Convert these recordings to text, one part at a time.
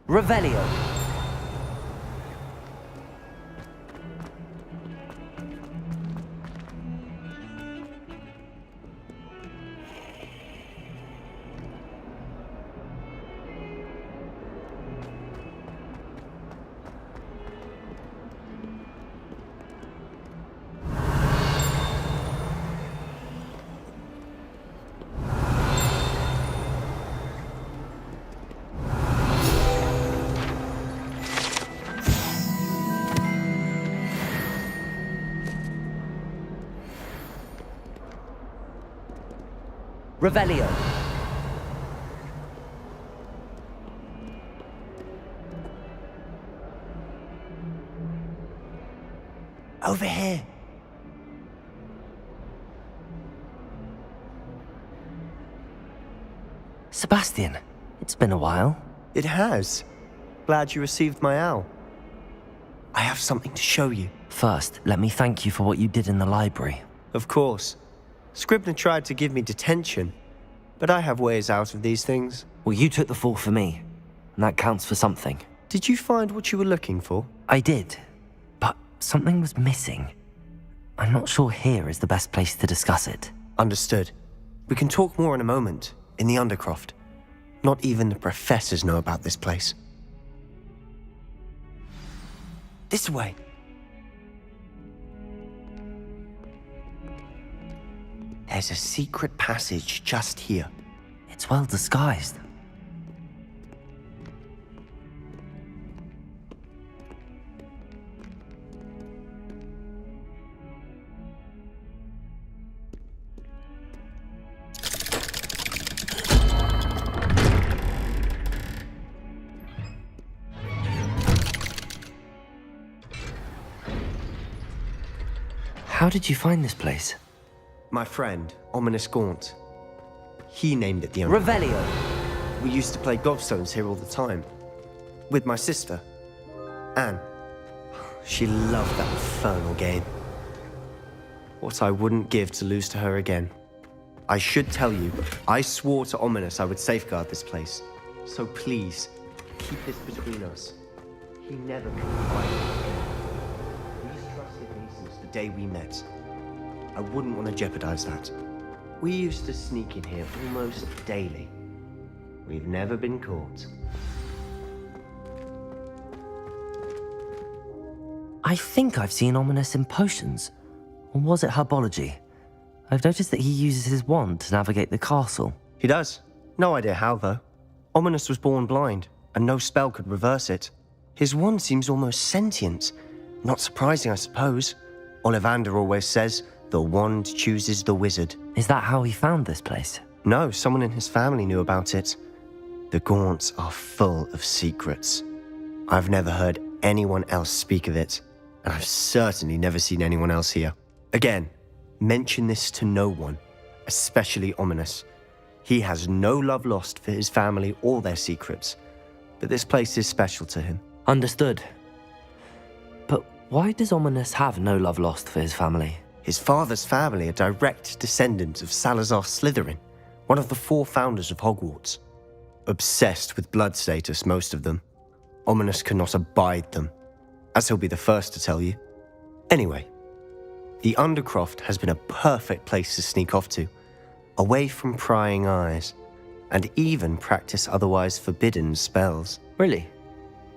Revelio. Revelio. Over here. Sebastian, it's been a while. It has. Glad you received my owl. I have something to show you. First, let me thank you for what you did in the library. Of course. Scribner tried to give me detention, but I have ways out of these things. Well, you took the fall for me, and that counts for something. Did you find what you were looking for? I did, but something was missing. I'm not sure here is the best place to discuss it. Understood. We can talk more in a moment, in the Undercroft. Not even the professors know about this place. This way. There's a secret passage just here. It's well disguised. How did you find this place? My friend, Ominous Gaunt. He named it the Undercroft. Revelio. We used to play gobstones here all the time. With my sister, Anne. She loved that infernal game. What I wouldn't give to lose to her again. I should tell you, I swore to Ominous I would safeguard this place. So please, keep this between us. He never confided in me. He's trusted me since the day we met. I wouldn't want to jeopardize that. We used to sneak in here almost daily. We've never been caught. I think I've seen Ominous in potions. Or was it herbology? I've noticed that he uses his wand to navigate the castle. He does. No idea how, though. Ominous was born blind, and no spell could reverse it. His wand seems almost sentient. Not surprising, I suppose. Ollivander always says, the wand chooses the wizard. Is that how he found this place? No, someone in his family knew about it. The Gaunts are full of secrets. I've never heard anyone else speak of it, and I've certainly never seen anyone else here. Again, mention this to no one, especially Ominous. He has no love lost for his family or their secrets, but this place is special to him. Understood. But why does Ominous have no love lost for his family? His father's family are direct descendants of Salazar Slytherin, one of the 4 founders of Hogwarts. Obsessed with blood status, most of them. Ominous cannot abide them, as he'll be the first to tell you. Anyway, the Undercroft has been a perfect place to sneak off to, away from prying eyes, and even practice otherwise forbidden spells. Really?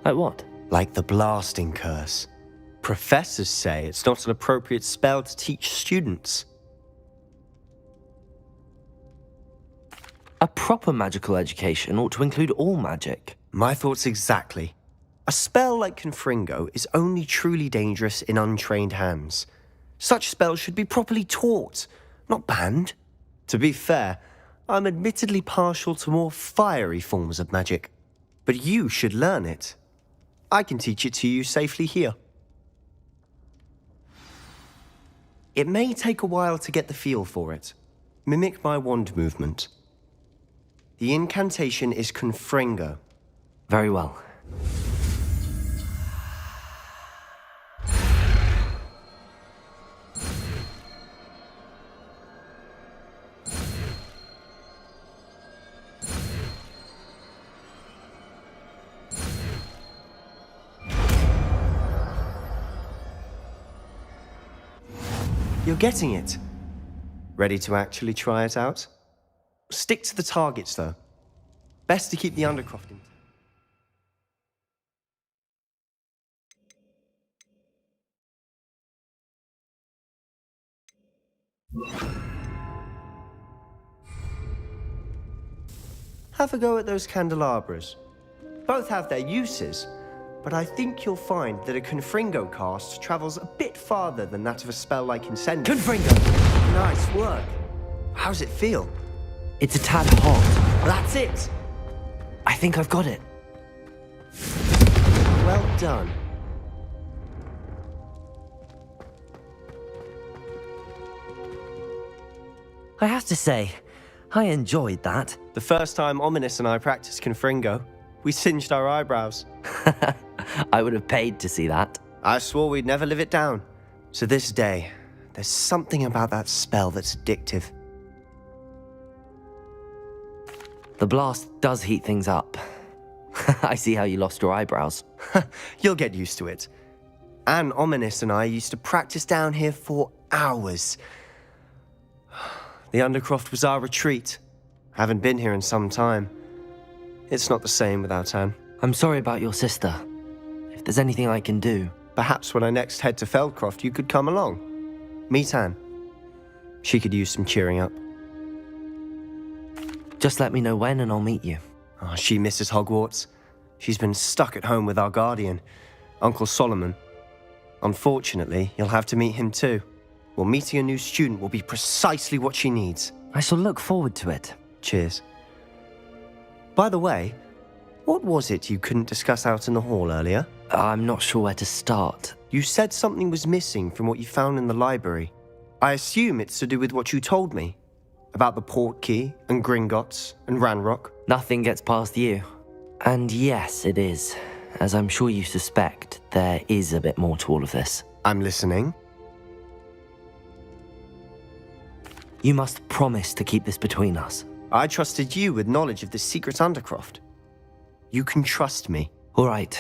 Like what? Like the blasting curse. Professors say it's not an appropriate spell to teach students. A proper magical education ought to include all magic. My thoughts exactly. A spell like Confringo is only truly dangerous in untrained hands. Such spells should be properly taught, not banned. To be fair, I'm admittedly partial to more fiery forms of magic. But you should learn it. I can teach it to you safely here. It may take a while to get the feel for it. Mimic my wand movement. The incantation is Confringo. Very well. You're getting it. Ready to actually try it out? Stick to the targets, though. Best to keep the Undercroft in. Have a go at those candelabras. Both have their uses, but I think you'll find that a Confringo cast travels a bit farther than that of a spell like Incendio. Confringo! Nice work. How's it feel? It's a tad hot. That's it. I think I've got it. Well done. I have to say, I enjoyed that. The first time Ominous and I practiced Confringo, we singed our eyebrows. I would have paid to see that. I swore we'd never live it down. To this day, there's something about that spell that's addictive. The blast does heat things up. I see how you lost your eyebrows. You'll get used to it. Anne, Ominous and I used to practice down here for hours. The Undercroft was our retreat. Haven't been here in some time. It's not the same without Anne. I'm sorry about your sister. If there's anything I can do... Perhaps when I next head to Feldcroft, you could come along. Meet Anne. She could use some cheering up. Just let me know when and I'll meet you. Oh, she misses Hogwarts. She's been stuck at home with our guardian, Uncle Solomon. Unfortunately, you'll have to meet him too. Well, meeting a new student will be precisely what she needs. I shall look forward to it. Cheers. By the way, what was it you couldn't discuss out in the hall earlier? I'm not sure where to start. You said something was missing from what you found in the library. I assume it's to do with what you told me. About the Portkey, and Gringotts, and Ranrock. Nothing gets past you. And yes, it is. As I'm sure you suspect, there is a bit more to all of this. I'm listening. You must promise to keep this between us. I trusted you with knowledge of the secret Undercroft. You can trust me. All right.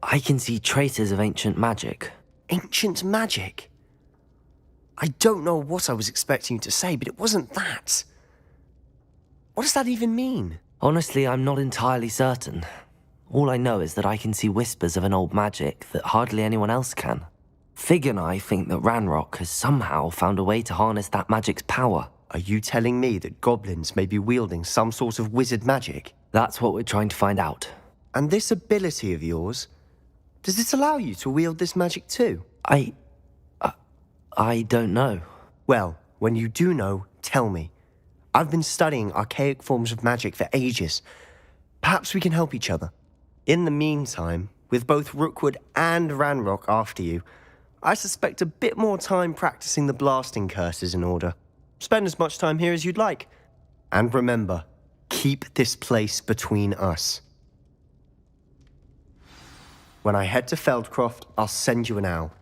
I can see traces of ancient magic. Ancient magic? I don't know what I was expecting you to say, but it wasn't that. What does that even mean? Honestly, I'm not entirely certain. All I know is that I can see whispers of an old magic that hardly anyone else can. Fig and I think that Ranrock has somehow found a way to harness that magic's power. Are you telling me that goblins may be wielding some sort of wizard magic? That's what we're trying to find out. And this ability of yours, does it allow you to wield this magic too? I don't know. Well, when you do know, tell me. I've been studying archaic forms of magic for ages. Perhaps we can help each other. In the meantime, with both Rookwood and Ranrock after you, I suspect a bit more time practicing the blasting curse is in order. Spend as much time here as you'd like. And remember, keep this place between us. When I head to Feldcroft, I'll send you an owl.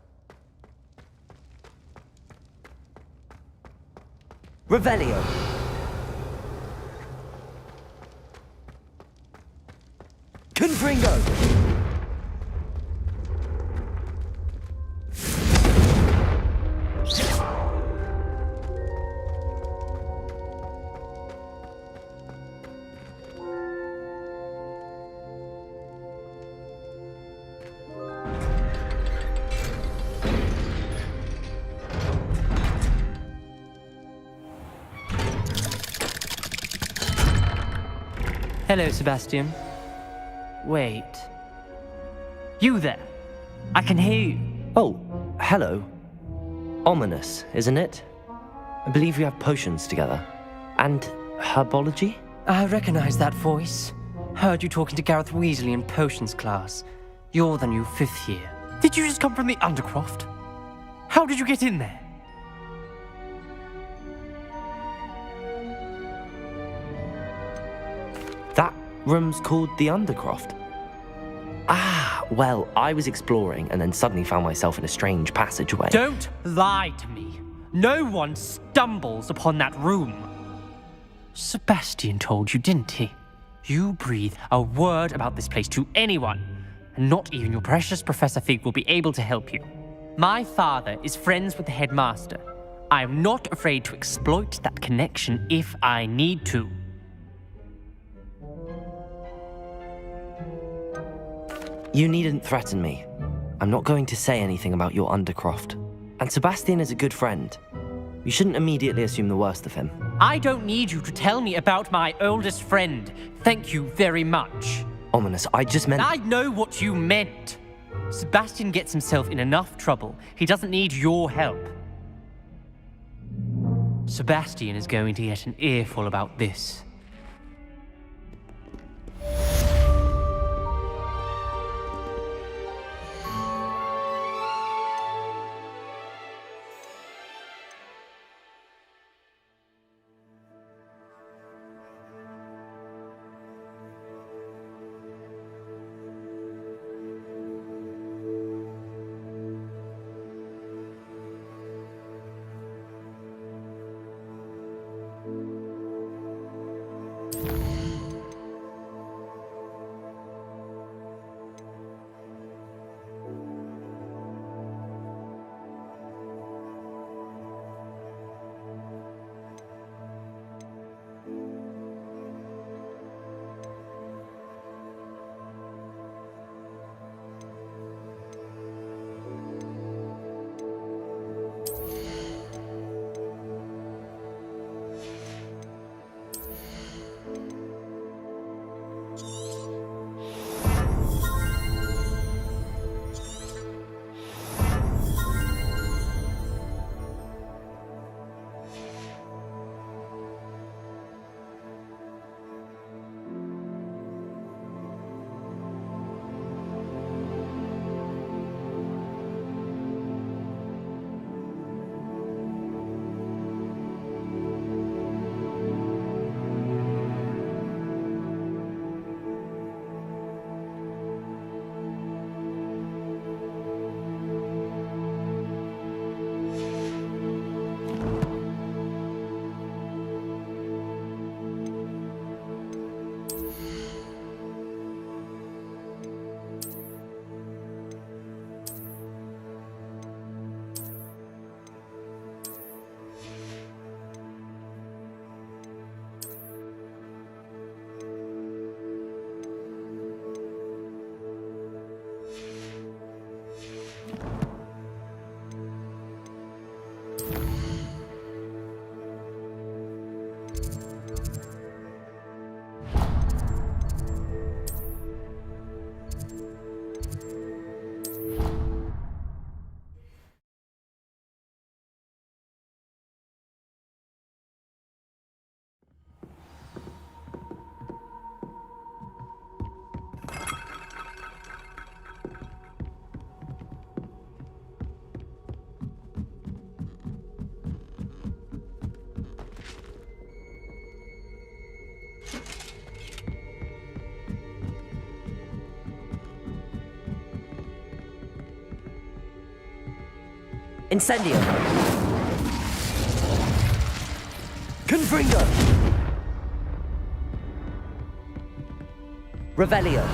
Revelio! Confringo! Hello, Sebastian. Wait. You there? I can hear you. Oh, hello. Ominous, isn't it? I believe we have potions together. And herbology? I recognize that voice. Heard you talking to Gareth Weasley in potions class. You're the new 5th year. Did you just come from the Undercroft? How did you get in there? That room's called the Undercroft. Ah, well, I was exploring and then suddenly found myself in a strange passageway. Don't lie to me. No one stumbles upon that room. Sebastian told you, didn't he? You breathe a word about this place to anyone, and not even your precious Professor Fig will be able to help you. My father is friends with the headmaster. I am not afraid to exploit that connection if I need to. You needn't threaten me. I'm not going to say anything about your Undercroft. And Sebastian is a good friend. You shouldn't immediately assume the worst of him. I don't need you to tell me about my oldest friend. Thank you very much. Ominous, I just meant... I know what you meant. Sebastian gets himself in enough trouble. He doesn't need your help. Sebastian is going to get an earful about this. Incendio! Confringo! Revelio!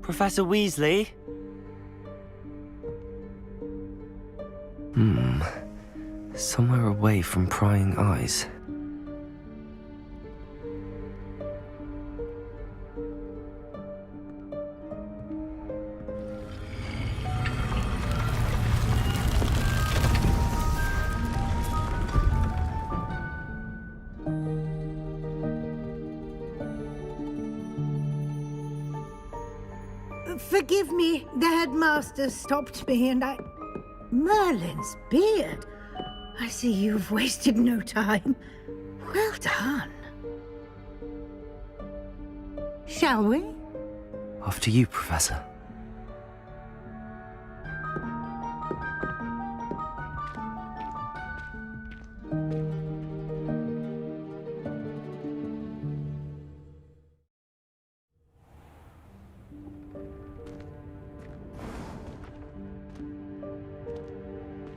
Professor Weasley? Somewhere away from prying eyes. Forgive me, the headmaster stopped me and I... Merlin's beard. I see you've wasted no time. Well done. Shall we? After you, Professor.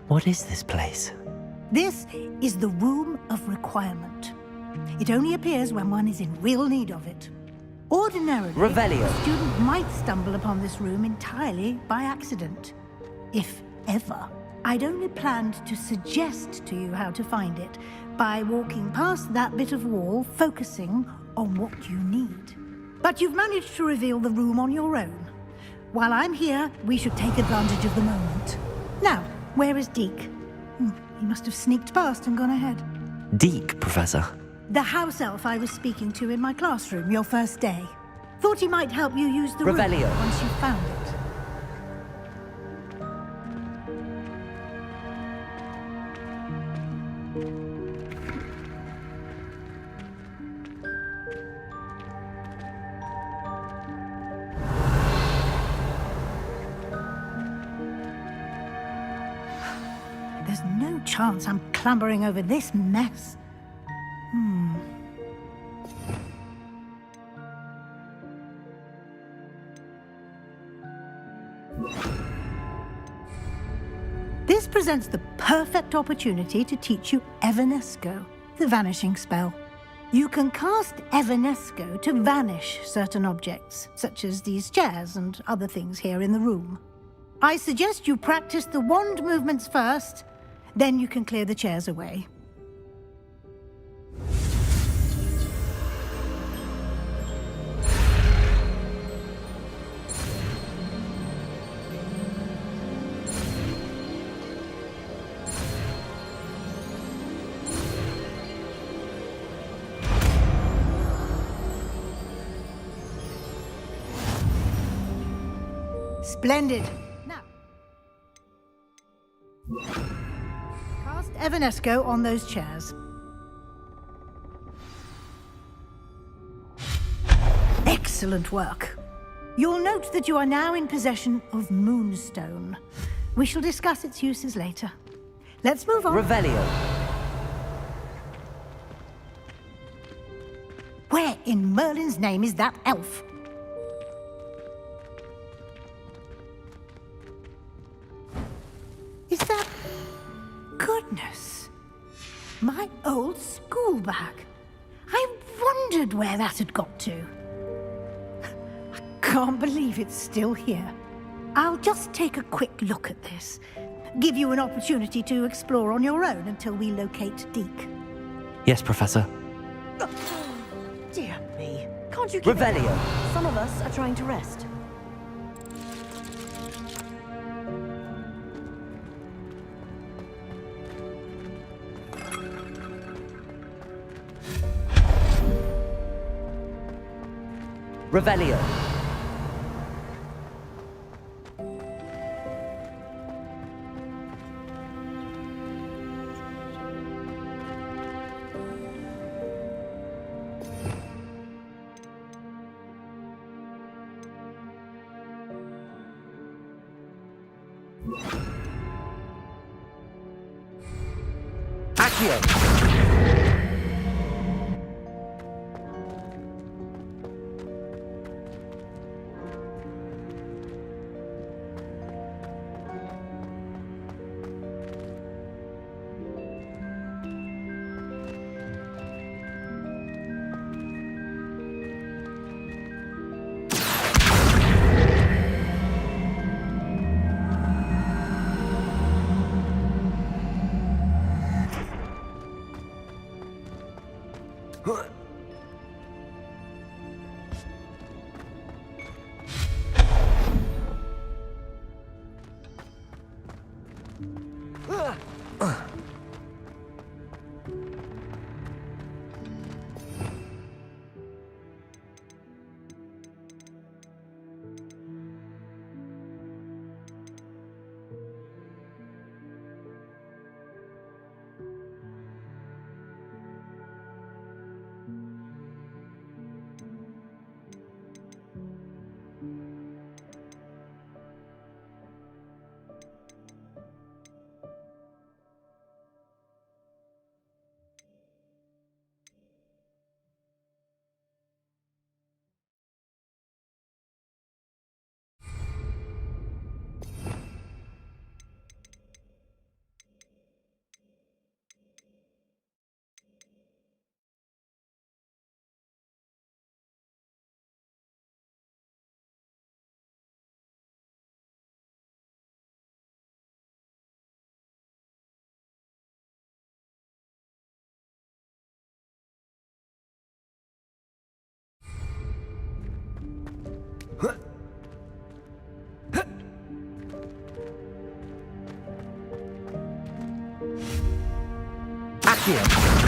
What is this place? This is the Room of Requirement. It only appears when one is in real need of it. Ordinarily, Revelio. a student might stumble upon this room entirely by accident. If ever. I'd only planned to suggest to you how to find it by walking past that bit of wall, focusing on what you need. But you've managed to reveal the room on your own. While I'm here, we should take advantage of the moment. Now, where is Deke? He must have sneaked past and gone ahead. Deke, Professor. The house elf I was speaking to in my classroom your first day. Thought he might help you use the Revelio. room once you found it. There's no chance I'm clambering over this mess. This presents the perfect opportunity to teach you Evanesco, the vanishing spell. You can cast Evanesco to vanish certain objects, such as these chairs and other things here in the room. I suggest you practice the wand movements first, then you can clear the chairs away. Splendid. Now, cast Evanesco on those chairs. Excellent work. You'll note that you are now in possession of Moonstone. We shall discuss its uses later. Let's move on. Revelio. Where in Merlin's name is that elf? Is that... Goodness. My old school bag. I wondered where that had got to. I can't believe it's still here. I'll just take a quick look at this. Give you an opportunity to explore on your own until we locate Deke. Yes, Professor. Dear me. Can't you keep Revelio. Some of us are trying to rest. Revelio. Accio. Accio.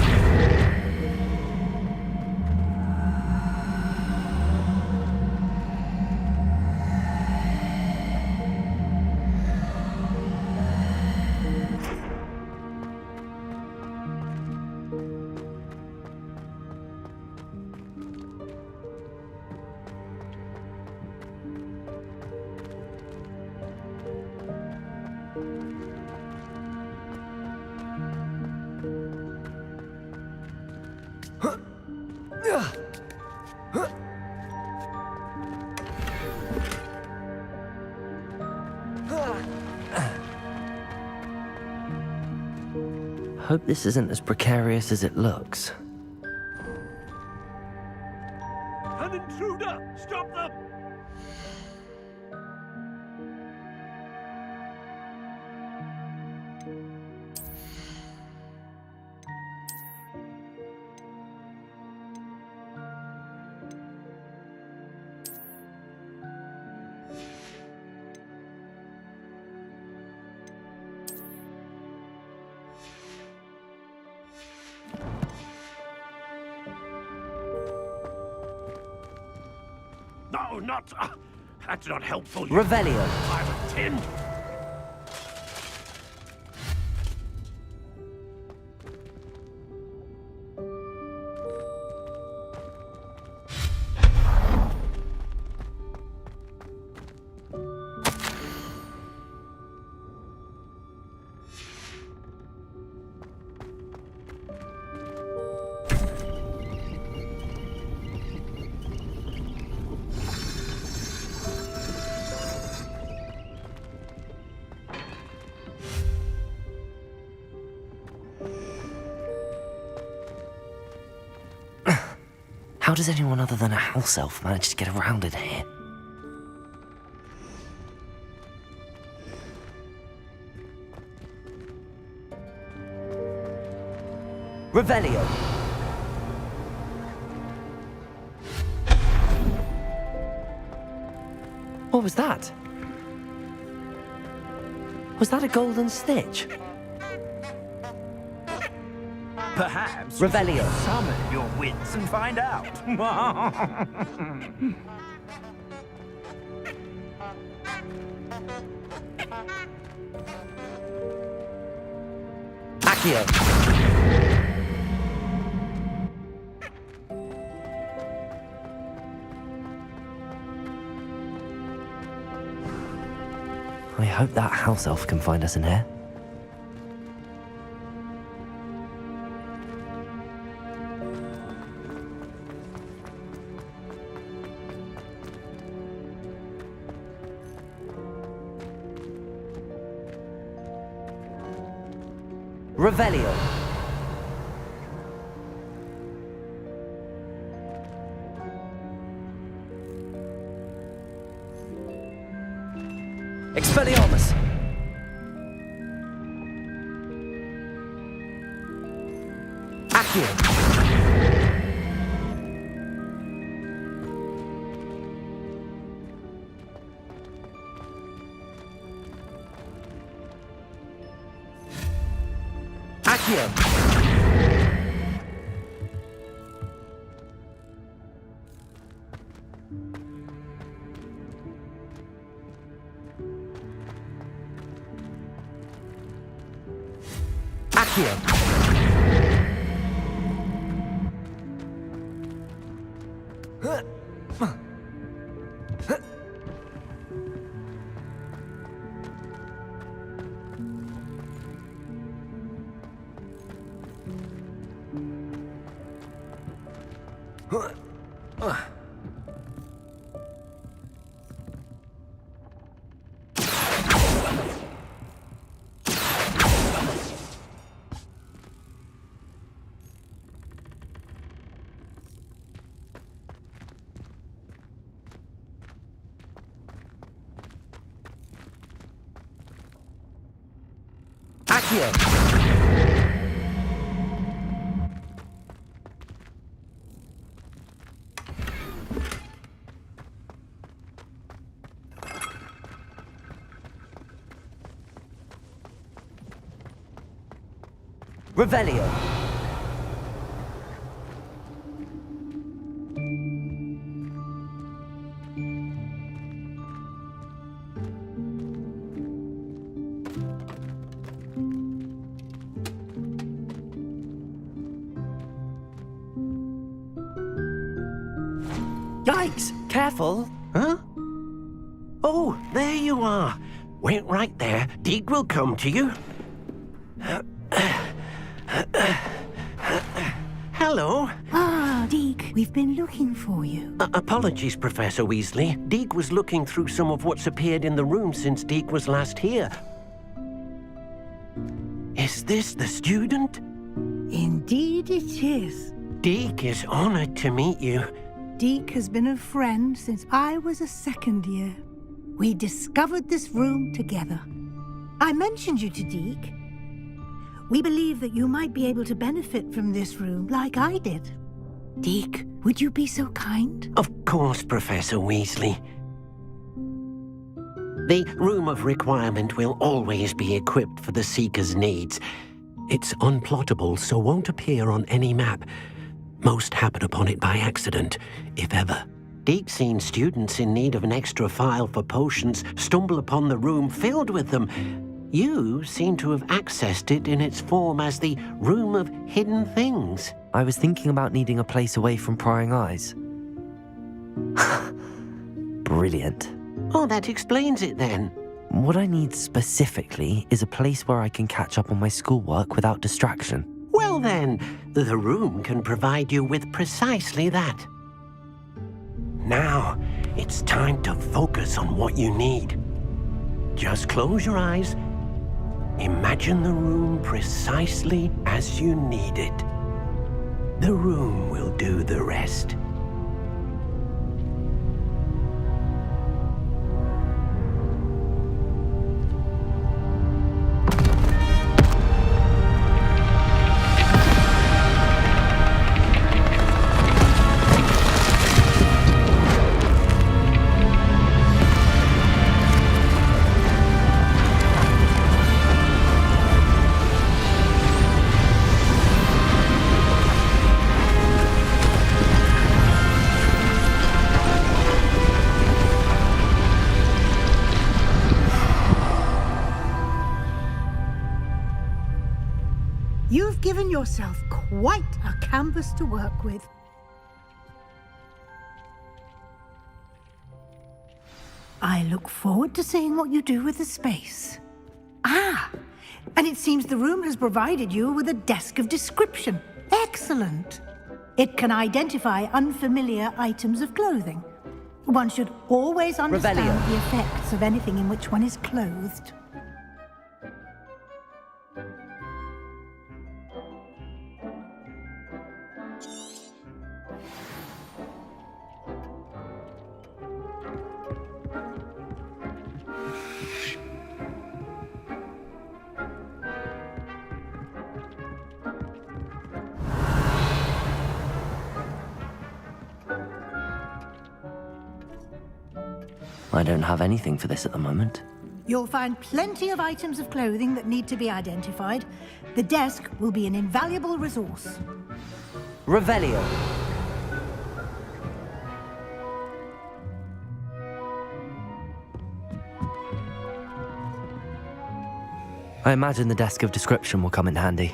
Hope this isn't as precarious as it looks. An intruder! Stop them! No, not... that's not helpful. Revelio. I'm a tin. How does anyone other than a house elf manage to get around in here? Revelio. What was that? Was that a golden stitch? Perhaps Revelio. summon your wits and find out. Accio. I hope that house elf can find us in here. Revelio. Expelliarmus. Accio. Accio. Accio. Accio. Revelio. Yikes! Careful! Huh? Oh, there you are. Wait right there. Deke will come to you. Hello. Ah, Deke, we've been looking for you. Apologies, Professor Weasley. Deke was looking through some of what's appeared in the room since Deke was last here. Is this the student? Indeed it is. Deke is honored to meet you. Deke has been a friend since I was a second year. We discovered this room together. I mentioned you to Deke. We believe that you might be able to benefit from this room like I did. Deke, would you be so kind? Of course, Professor Weasley. The Room of Requirement will always be equipped for the Seeker's needs. It's unplottable, so won't appear on any map. Most happen upon it by accident, if ever. Deke's seen students in need of an extra file for potions stumble upon the room filled with them. You seem to have accessed it in its form as the Room of Hidden Things. I was thinking about needing a place away from prying eyes. Brilliant. Oh, that explains it then. What I need specifically is a place where I can catch up on my schoolwork without distraction. Well then, the room can provide you with precisely that. Now, it's time to focus on what you need. Just close your eyes. Imagine the room precisely as you need it. The room will do the rest. You've given yourself quite a canvas to work with. I look forward to seeing what you do with the space. Ah, and it seems the room has provided you with a desk of description. Excellent. It can identify unfamiliar items of clothing. One should always understand Revelio. the effects of anything in which one is clothed. I don't have anything for this at the moment. You'll find plenty of items of clothing that need to be identified. The desk will be an invaluable resource. Revelio. I imagine the desk of description will come in handy.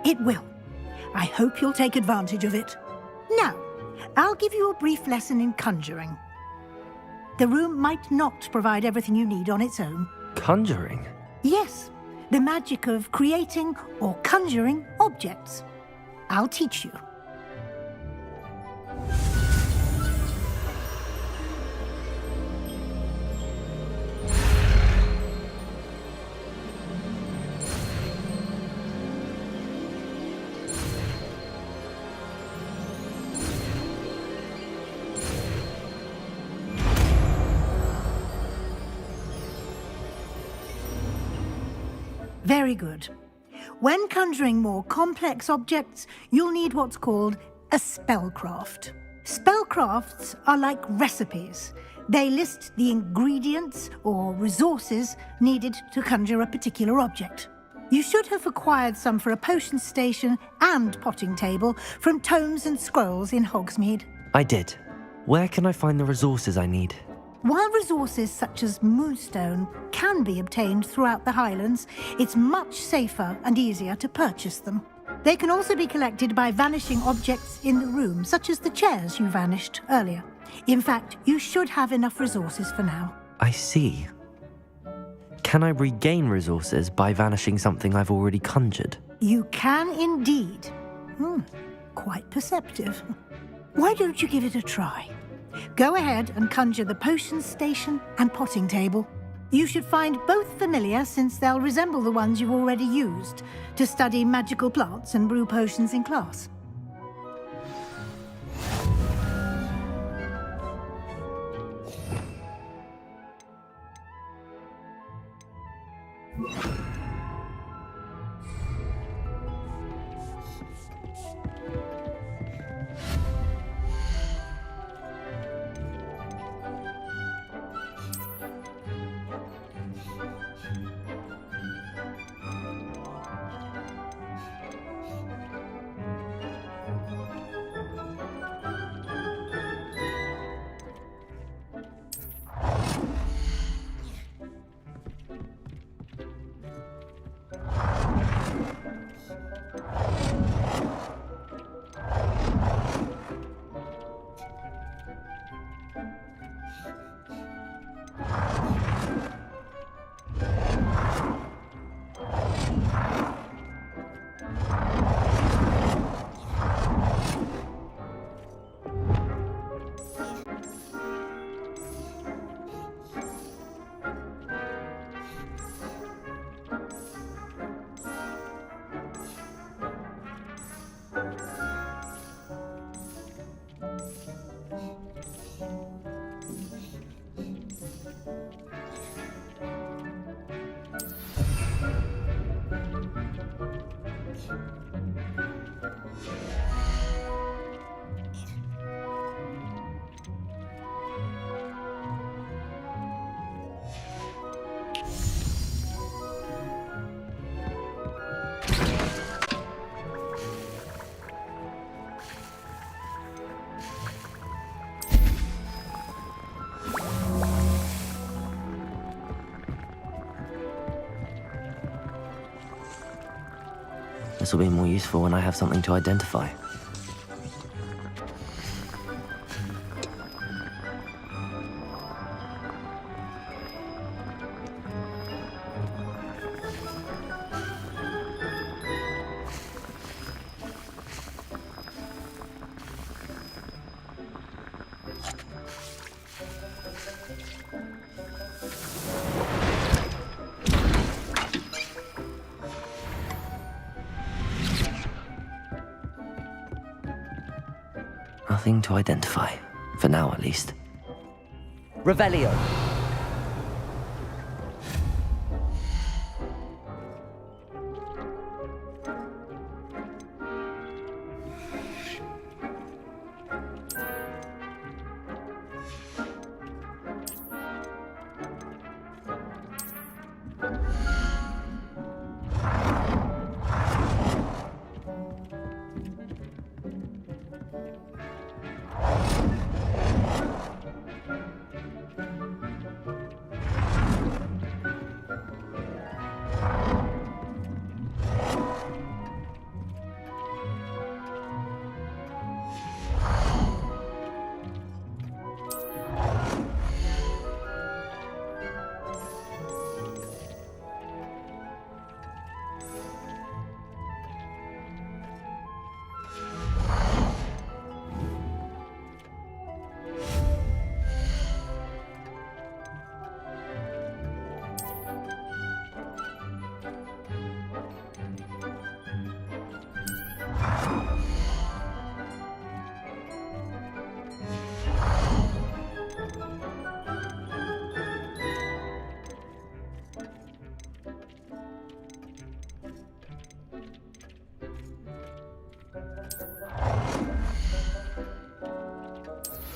It will. I hope you'll take advantage of it. Now, I'll give you a brief lesson in conjuring. The room might not provide everything you need on its own. Conjuring? Yes, the magic of creating or conjuring objects. I'll teach you. Very good. When conjuring more complex objects, you'll need what's called a spellcraft. Spellcrafts are like recipes. They list the ingredients or resources needed to conjure a particular object. You should have acquired some for a potion station and potting table from tomes and scrolls in Hogsmeade. I did. Where can I find the resources I need? While resources such as moonstone can be obtained throughout the Highlands, it's much safer and easier to purchase them. They can also be collected by vanishing objects in the room, such as the chairs you vanished earlier. In fact, you should have enough resources for now. I see. Can I regain resources by vanishing something I've already conjured? You can indeed. Quite perceptive. Why don't you give it a try? Go ahead and conjure the potions station and potting table. You should find both familiar, since they'll resemble the ones you've already used to study magical plants and brew potions in class. This will be more useful when I have something to identify. Nothing to identify, for now at least. Revelio.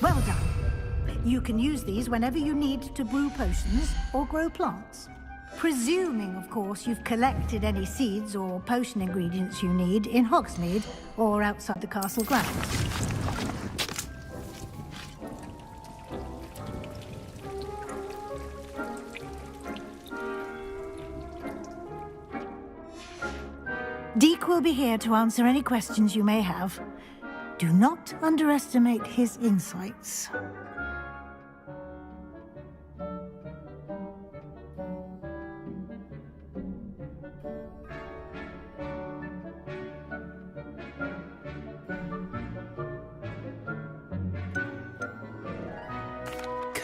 Well done. You can use these whenever you need to brew potions or grow plants. Presuming, of course, you've collected any seeds or potion ingredients you need in Hogsmeade or outside the castle grounds. Deke will be here to answer any questions you may have. Do not underestimate his insights.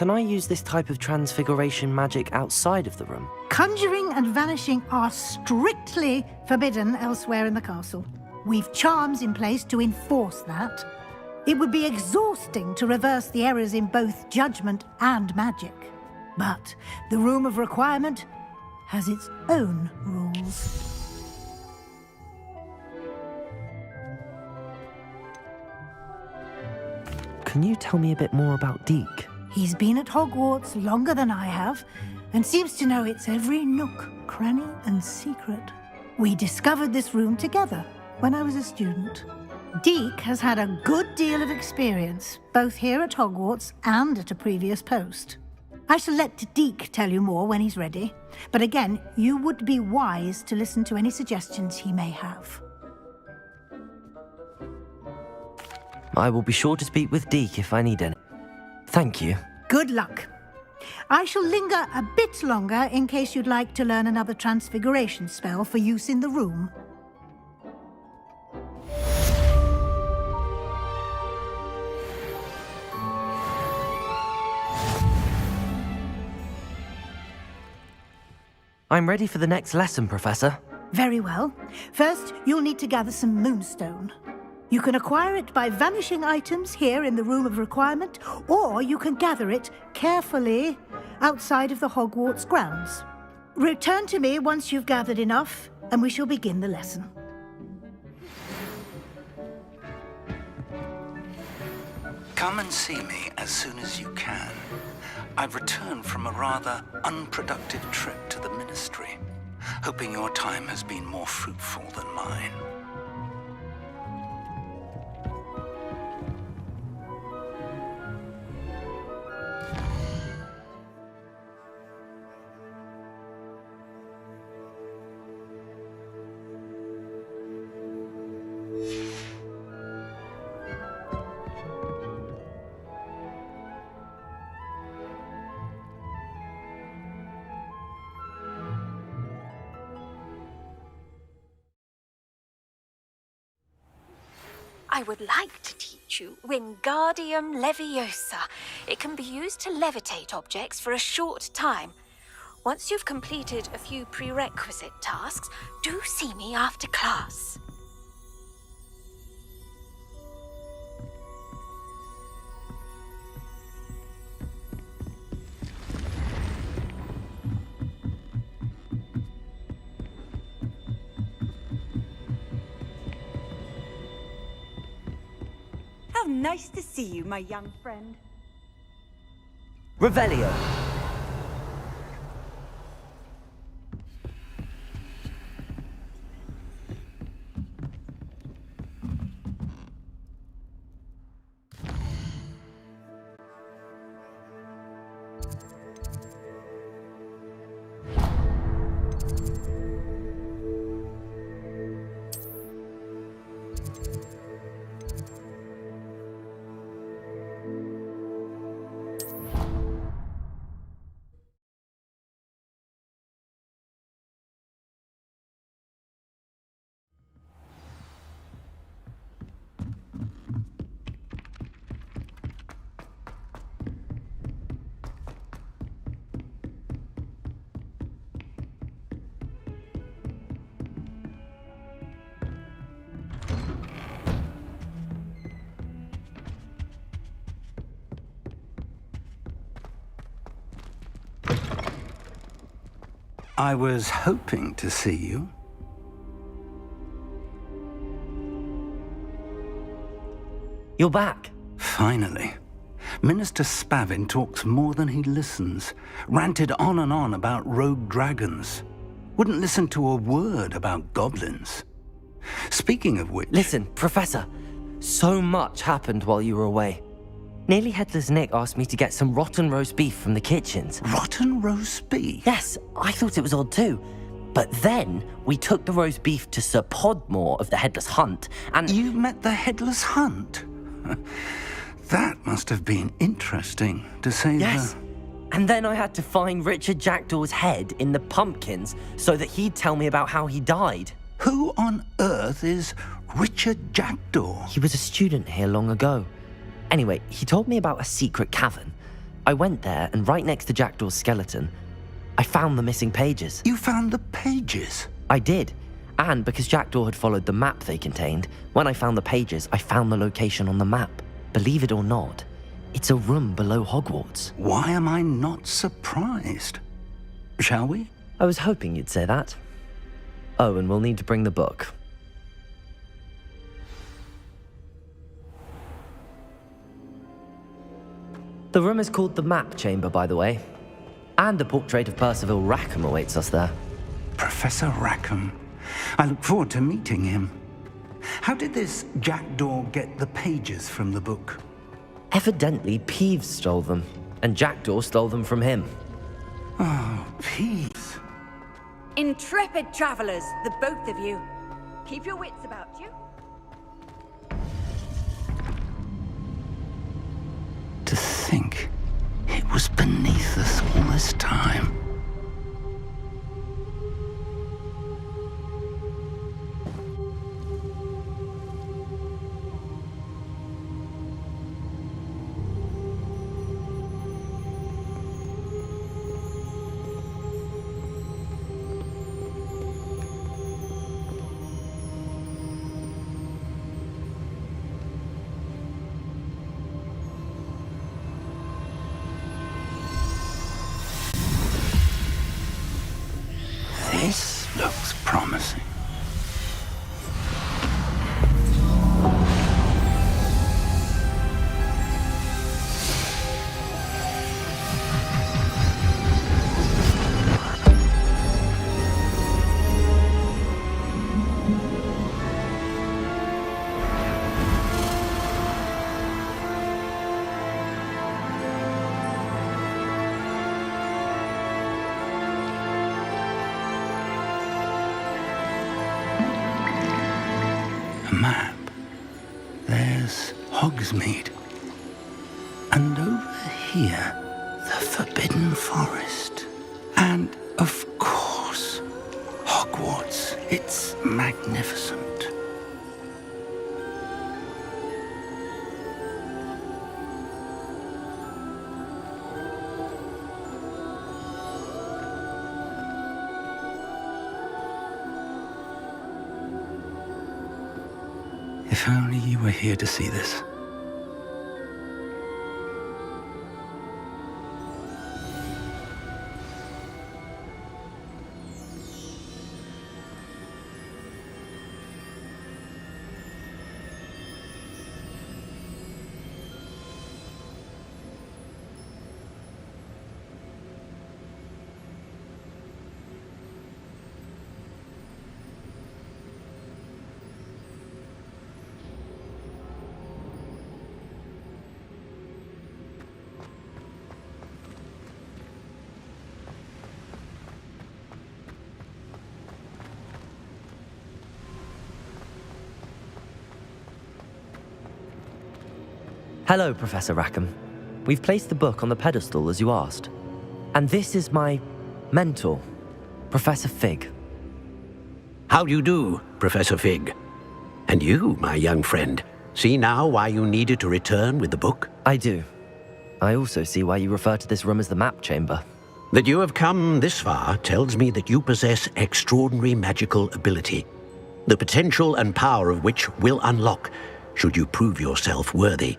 can I use this type of transfiguration magic outside of the room? Conjuring and vanishing are strictly forbidden elsewhere in the castle. We've charms in place to enforce that. It would be exhausting to reverse the errors in both judgment and magic. But the Room of Requirement has its own rules. Can you tell me a bit more about Deke? He's been at Hogwarts longer than I have, and seems to know its every nook, cranny, and secret. We discovered this room together when I was a student. Deke has had a good deal of experience, both here at Hogwarts and at a previous post. I shall let Deke tell you more when he's ready, but again, you would be wise to listen to any suggestions he may have. I will be sure to speak with Deke if I need any. Thank you. Good luck. I shall linger a bit longer in case you'd like to learn another transfiguration spell for use in the room. I'm ready for the next lesson, Professor. Very well. First, you'll need to gather some moonstone. You can acquire it by vanishing items here in the Room of Requirement, or you can gather it carefully outside of the Hogwarts grounds. Return to me once you've gathered enough, and we shall begin the lesson. Come and see me as soon as you can. I've returned from a rather unproductive trip to the Ministry, hoping your time has been more fruitful than mine. I would like to teach you Wingardium Leviosa. It can be used to levitate objects for a short time. Once you've completed a few prerequisite tasks, do see me after class. How nice to see you, my young friend. Revelio. I was hoping to see you. You're back. Finally. Minister Spavin talks more than he listens. Ranted on and on about rogue dragons. Wouldn't listen to a word about goblins. Speaking of which... Listen, Professor. So much happened while you were away. Nearly Headless Nick asked me to get some rotten roast beef from the kitchens. Rotten roast beef? Yes, I thought it was odd too. But then we took the roast beef to Sir Podmore of the Headless Hunt, and... You met the Headless Hunt? That must have been interesting, to say Yes. And then I had to find Richard Jackdaw's head in the pumpkins so that he'd tell me about how he died. Who on earth is Richard Jackdaw? He was a student here long ago. Anyway, he told me about a secret cavern. I went there, and right next to Jackdaw's skeleton, I found the missing pages. You found the pages? I did. And because Jackdaw had followed the map they contained, when I found the pages, I found the location on the map. Believe it or not, it's a room below Hogwarts. Why am I not surprised? Shall we? I was hoping you'd say that. Oh, and we'll need to bring the book. The room is called the Map Chamber, by the way. And a portrait of Percival Rackham awaits us there. Professor Rackham. I look forward to meeting him. How did this Jackdaw get the pages from the book? Evidently, Peeves stole them, and Jackdaw stole them from him. Oh, Peeves. Intrepid travelers, the both of you. Keep your wits about you. To think it was beneath us all this time. This looks promising. Map. There's Hogsmeade. And over here, the Forbidden Forest. And, of course, Hogwarts. It's magnificent. If only you were here to see this. Hello, Professor Rackham. We've placed the book on the pedestal as you asked. And this is my mentor, Professor Fig. How do you do, Professor Fig? And you, my young friend, see now why you needed to return with the book? I do. I also see why you refer to this room as the Map Chamber. That you have come this far tells me that you possess extraordinary magical ability, the potential and power of which will unlock should you prove yourself worthy.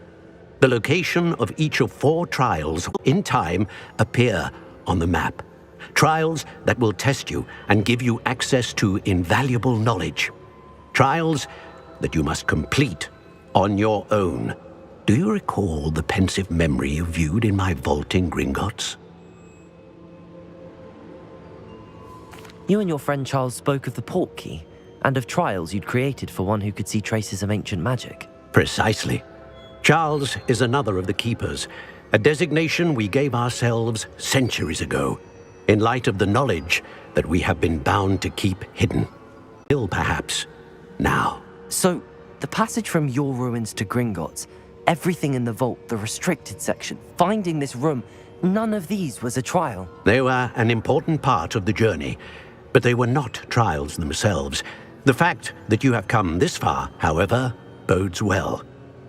The location of each of 4 trials in time appear on the map. Trials that will test you and give you access to invaluable knowledge. Trials that you must complete on your own. Do you recall the pensive memory you viewed in my vault in Gringotts? You and your friend Charles spoke of the Portkey and of trials you'd created for one who could see traces of ancient magic. Precisely. Charles is another of the Keepers, a designation we gave ourselves centuries ago, in light of the knowledge that we have been bound to keep hidden. Till perhaps now. So, the passage from your ruins to Gringotts, everything in the vault, the restricted section, finding this room, none of these was a trial. They were an important part of the journey, but they were not trials themselves. The fact that you have come this far, however, bodes well.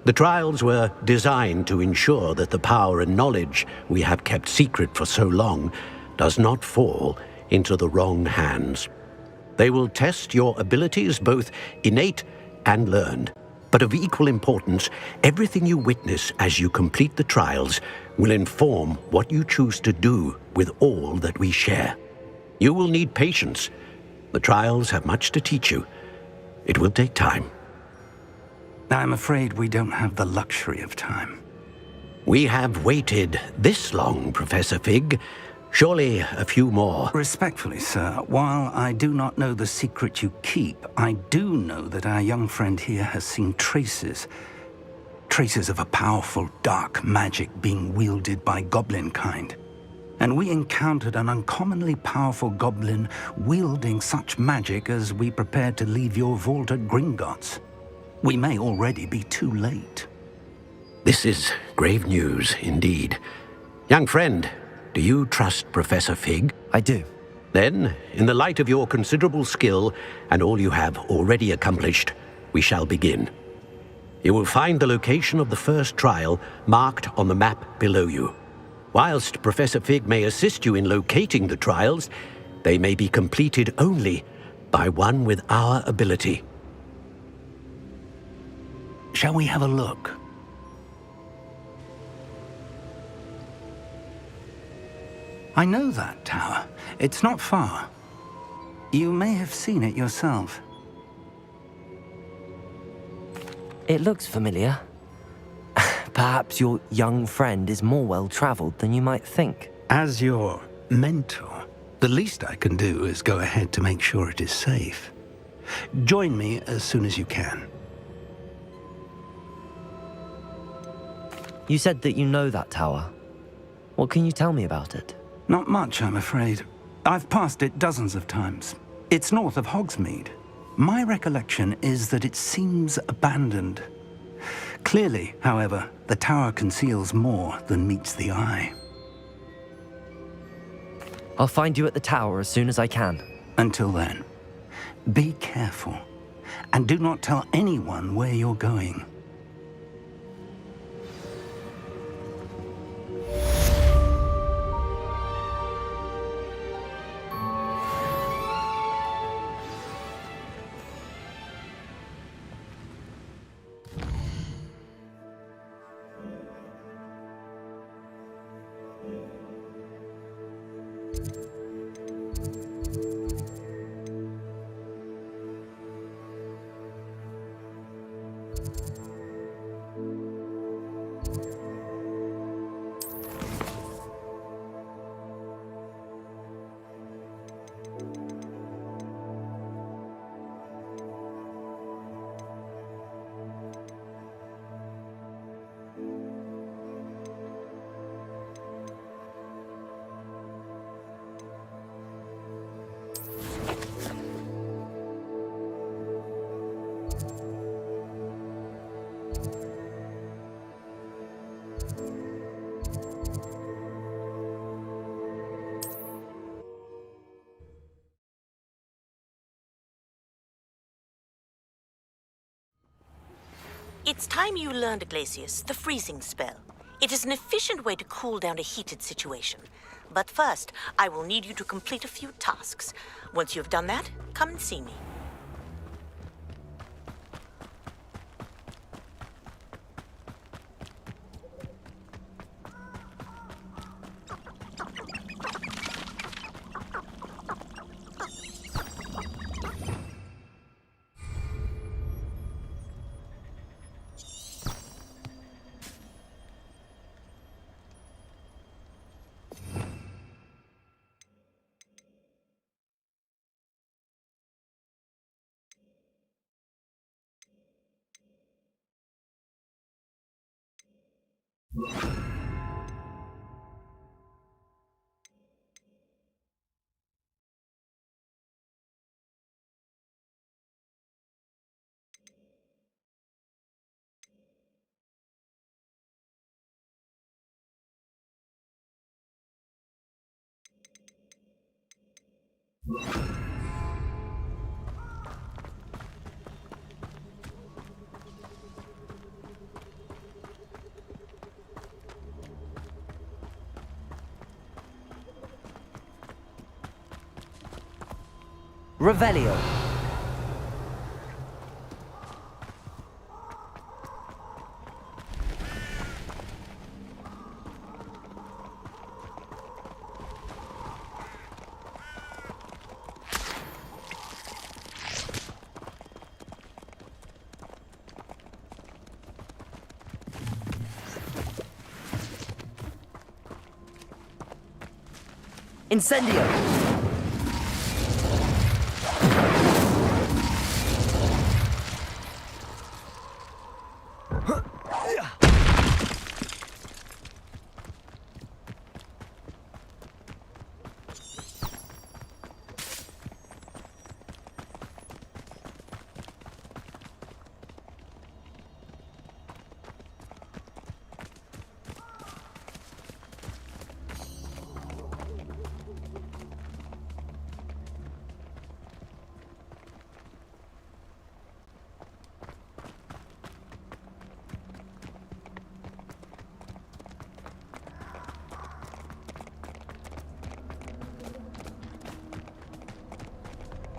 The trials were designed to ensure that the power and knowledge we have kept secret for so long does not fall into the wrong hands. They will test your abilities, both innate and learned. But of equal importance, everything you witness as you complete the trials will inform what you choose to do with all that we share. You will need patience. The trials have much to teach you. It will take time. I'm afraid we don't have the luxury of time. We have waited this long, Professor Fig. Surely a few more. Respectfully, sir, while I do not know the secret you keep, I do know that our young friend here has seen traces of a powerful dark magic being wielded by goblin kind. And we encountered an uncommonly powerful goblin wielding such magic as we prepared to leave your vault at Gringotts. We may already be too late. This is grave news indeed. Young friend, do you trust Professor Fig? I do. Then, in the light of your considerable skill and all you have already accomplished, we shall begin. You will find the location of the first trial marked on the map below you. Whilst Professor Fig may assist you in locating the trials, they may be completed only by one with our ability. Shall we have a look? I know that tower. It's not far. You may have seen it yourself. It looks familiar. Perhaps your young friend is more well-traveled than you might think. As your mentor, the least I can do is go ahead to make sure it is safe. Join me as soon as you can. You said that you know that tower. What can you tell me about it? Not much, I'm afraid. I've passed it dozens of times. It's north of Hogsmeade. My recollection is that it seems abandoned. Clearly, however, the tower conceals more than meets the eye. I'll find you at the tower as soon as I can. Until then, be careful, and do not tell anyone where you're going. It's time you learned, Glacius, the freezing spell. It is an efficient way to cool down a heated situation. But first, I will need you to complete a few tasks. Once you've done that, come and see me. Revelio. Incendio!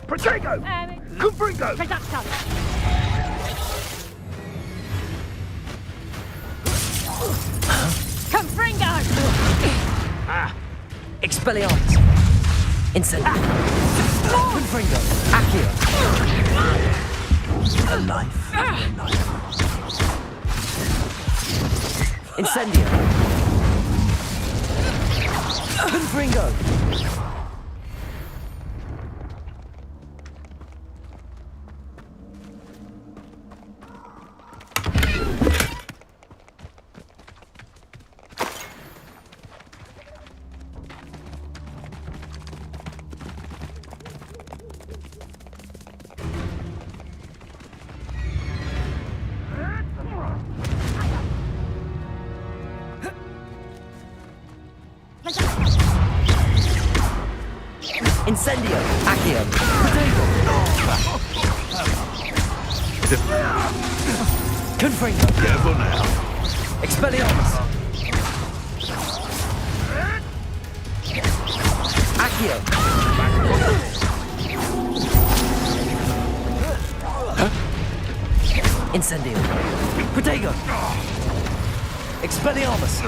Protego! Confringo! Confringo! Expelliarmus. Incendio. Confringo. Accio. A life. A life. Incendio. Confringo. Incendio. Accio. Confringo. Careful now. Expelliarmus. Accio. Incendio. Protego. Expelliarmus.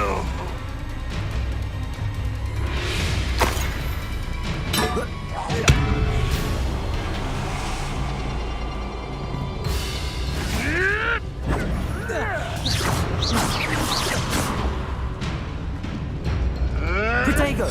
Protego.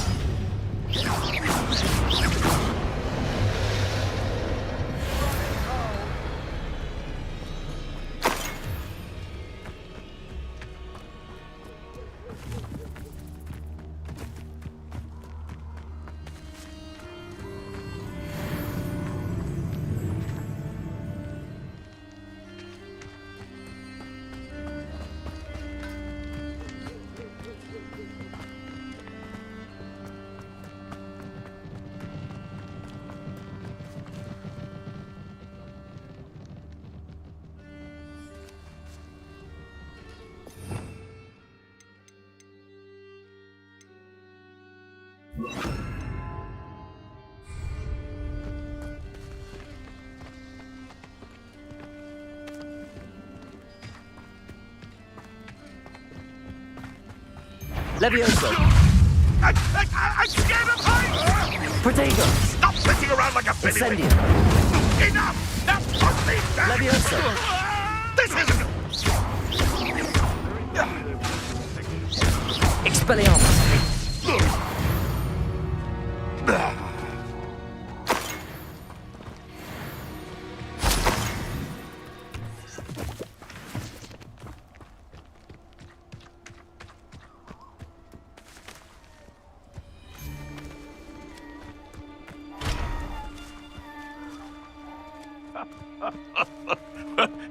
Levioso. I'm scared of heights! Protego. Stop sitting around like a silly Incendio. thing. Enough! Now put me down! Levioso. This isn't... Expelliarmus.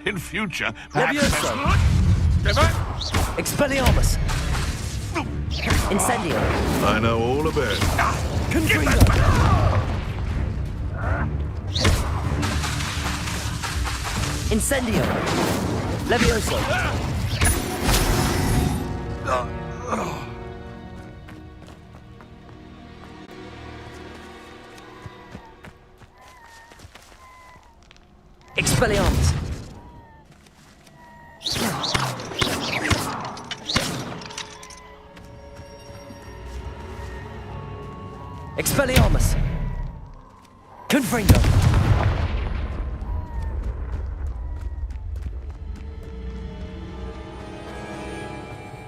In future... Levioso. Expelliarmus. Incendio. I know all about it. Confringo. Incendio. Levioso. Expelliarmus! Expelliarmus! Confringo!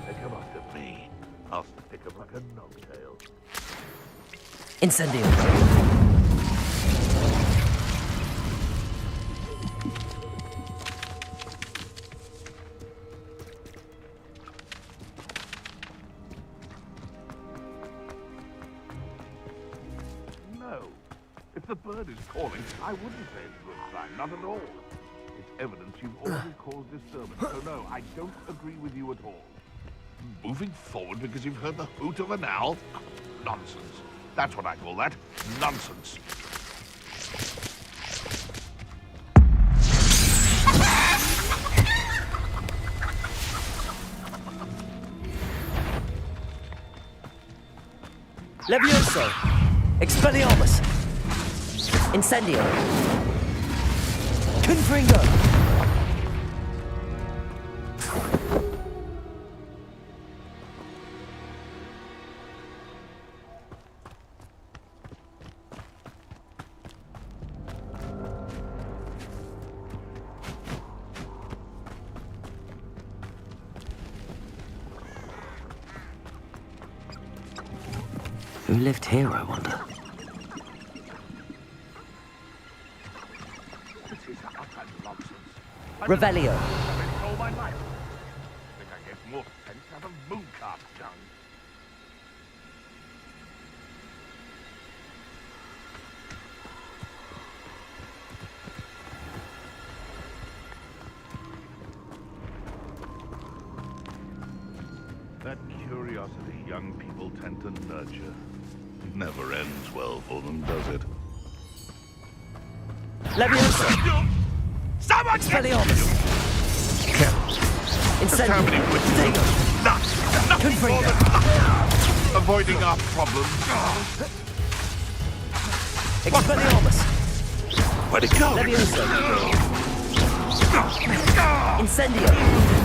Stick 'em up to me. I'll stick 'em like a knobtail. Incendio! No. If the bird is calling, I wouldn't say it's a good sign. Not at all. It's evidence you've already caused disturbance. So no, I don't agree with you at all. Moving forward because you've heard the hoot of an owl? Nonsense. That's what I call that. Nonsense. Levioso! Expelliarmus! Incendio! Confringo! Who lived here, I wonder? This is utter nonsense. Revelio! I've been all my life. Think I get more sense out of mooncalf dung. That curiosity young people tend to nurture never ends well for them, does it? Levioso! Someone Expelliarmus! Incendio! Nothing more than luck. Avoiding our problems. Expelliarmus! Where'd it go? Levioso! Incendio!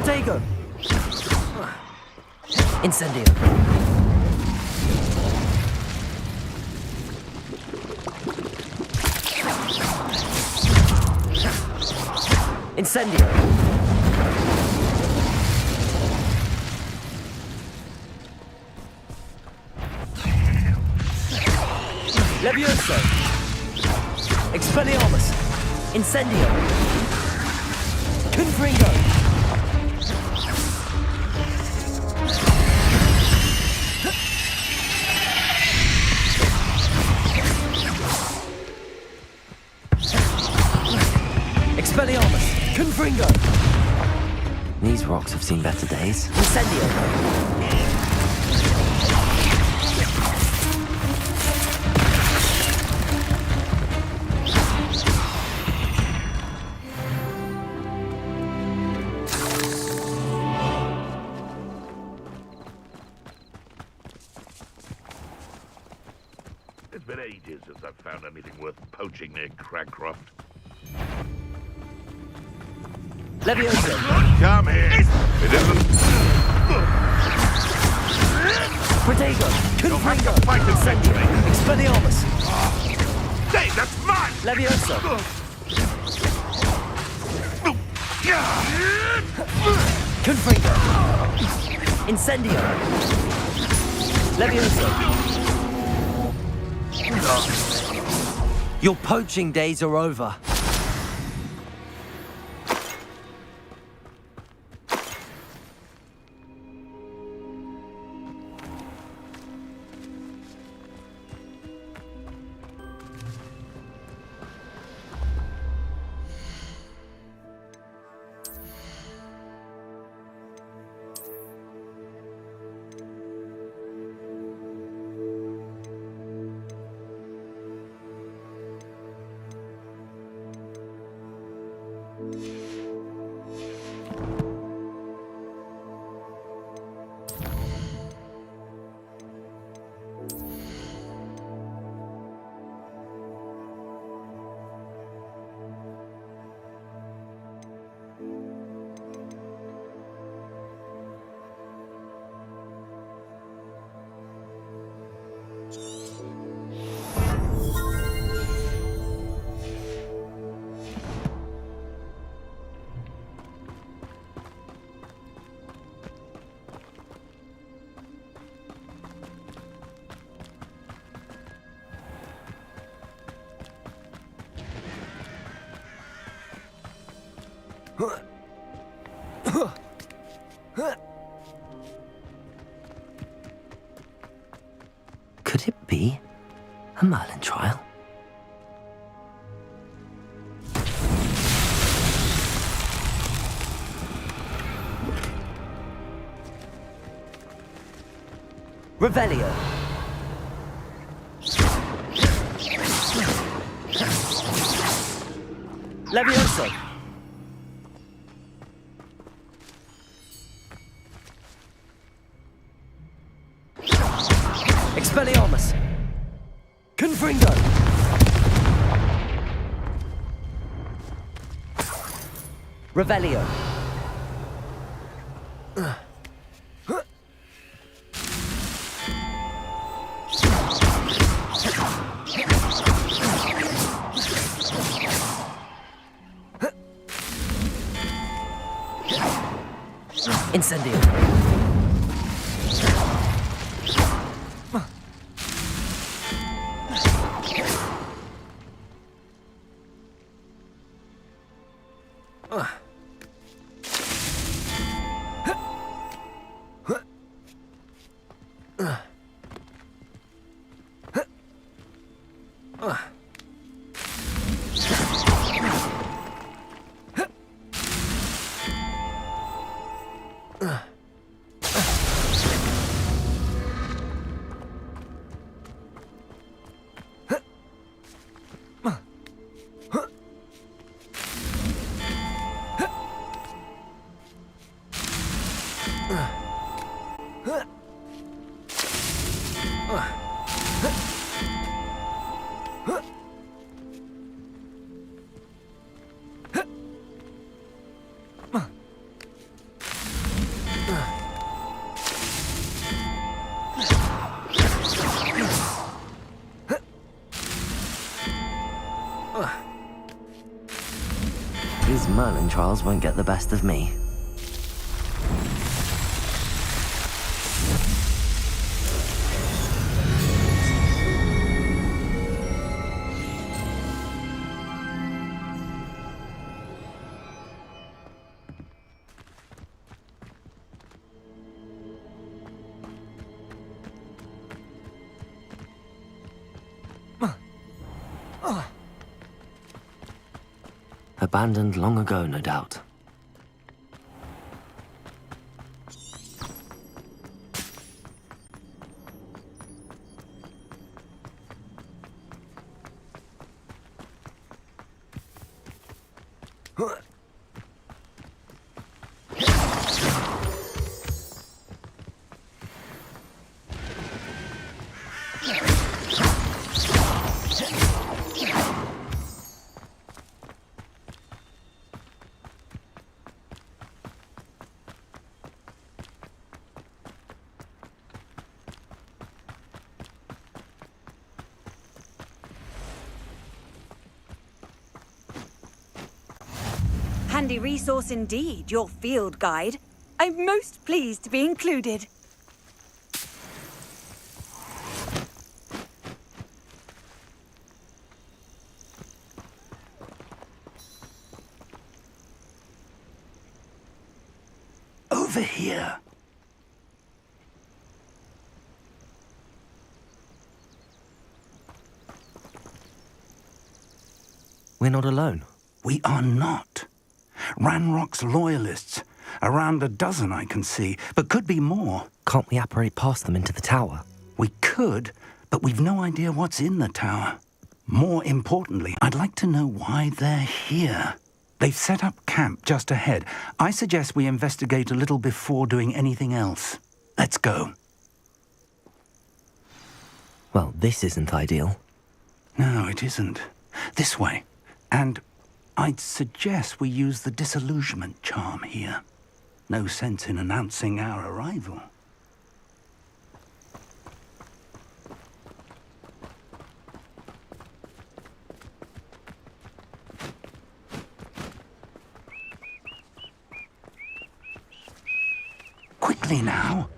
Protego! Incendio! Incendio! Levioso! Expelliarmus! Incendio! Confringo! Expelliarmus! Confringo! These rocks have seen better days. Incendio! It's been ages since I've found anything worth poaching near Cragcroft. Levioso! Come here! It isn't... Protego! You'll have Confringo! to fight it Incendio! eventually. Expelliarmus! Hey, that's mine! Levioso! Confringo! Incendio! Levioso! Your poaching days are over. Could it be a Merlin trial? Revelio. Levioso. Expelliarmus. Confringo. Revelio. Incendio. These Merlin trials won't get the best of me. Abandoned long ago, no doubt. Handy resource indeed, your field guide. I'm most pleased to be included. Over here. We're not alone. We are not. Ranrock's loyalists. Around a dozen I can see, but could be more. Can't we apparate past them into the tower? We could, but we've no idea what's in the tower. More importantly, I'd like to know why they're here. They've set up camp just ahead. I suggest we investigate a little before doing anything else. Let's go. Well, this isn't ideal. No, it isn't. This way. And I'd suggest we use the disillusionment charm here. No sense in announcing our arrival. Quickly now.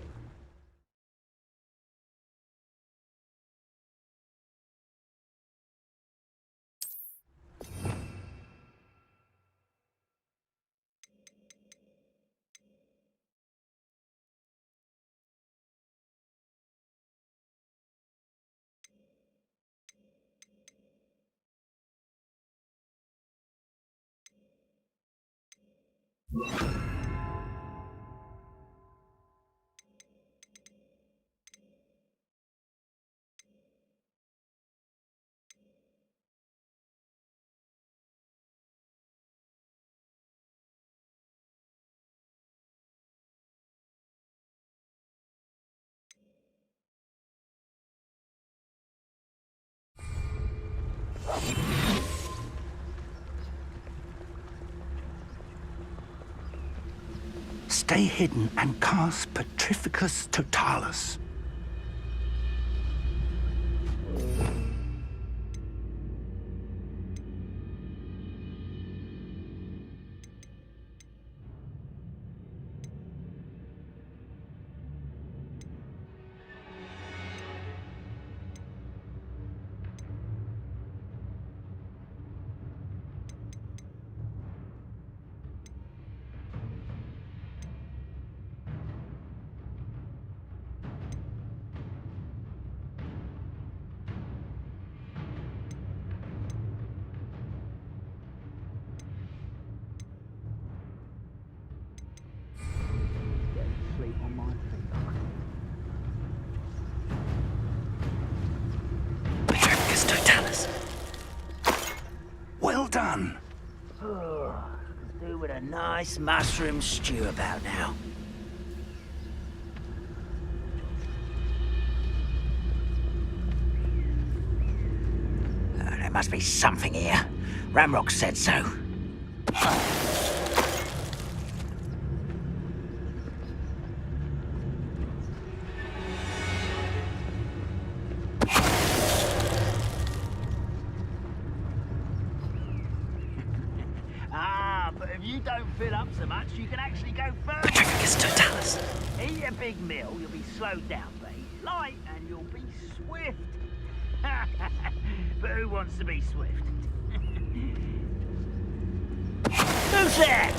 Stay hidden and cast Petrificus Totalis. Petrificus Totalis. Well done. Could do with a nice mushroom stew about now. There must be something here. Ramrock said so. But if you don't fill up so much, you can actually go further. Petrificus Totalis. Eat a big meal, you'll be slowed down, but eat light and you'll be swift. But who wants to be swift? Who's there?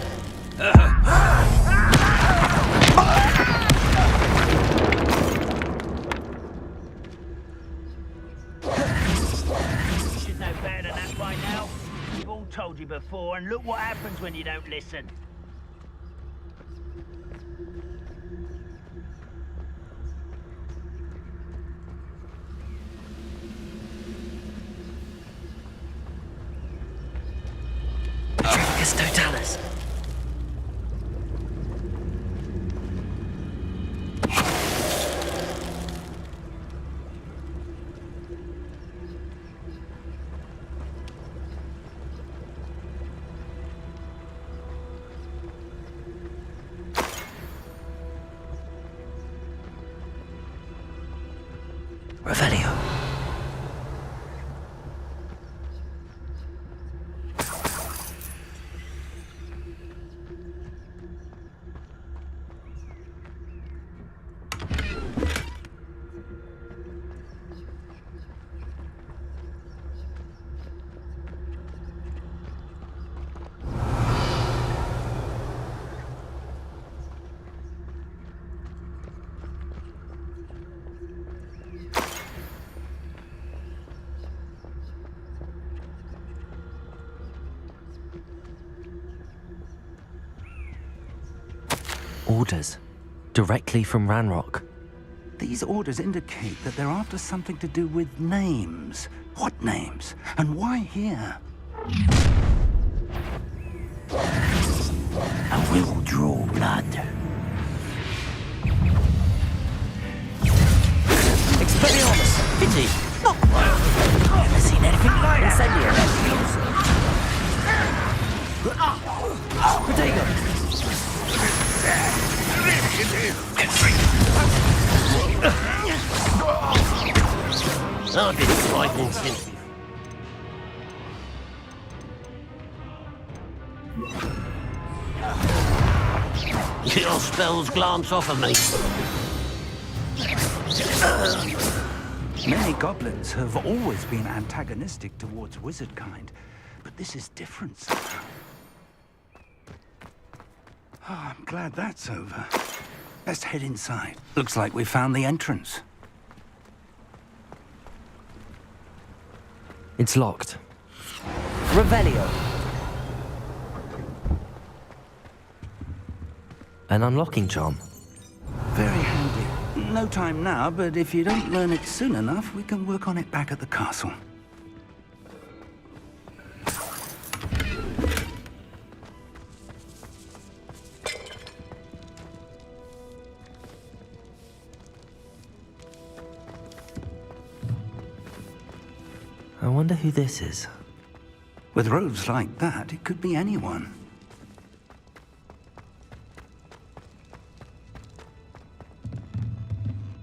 You should know better than that by now. We've all told you before, and look what happens when you don't listen. Petrificus Totalis. Revelio. Orders. Directly from Ranrock. These orders indicate that they're after something to do with names. What names? And why here? I will draw blood. Expelliarmus! Pity! Not Never seen anything like that. Incendio! Protego! I've been frightened since. Your spells glance off of me. Many goblins have always been antagonistic towards wizard kind, but this is different somehow. Oh, I'm glad that's over. Let's head inside. Looks like we found the entrance. It's locked. Revelio. An unlocking charm. Very handy. No time now, but if you don't learn it soon enough, we can work on it back at the castle. I wonder who this is. With robes like that, it could be anyone.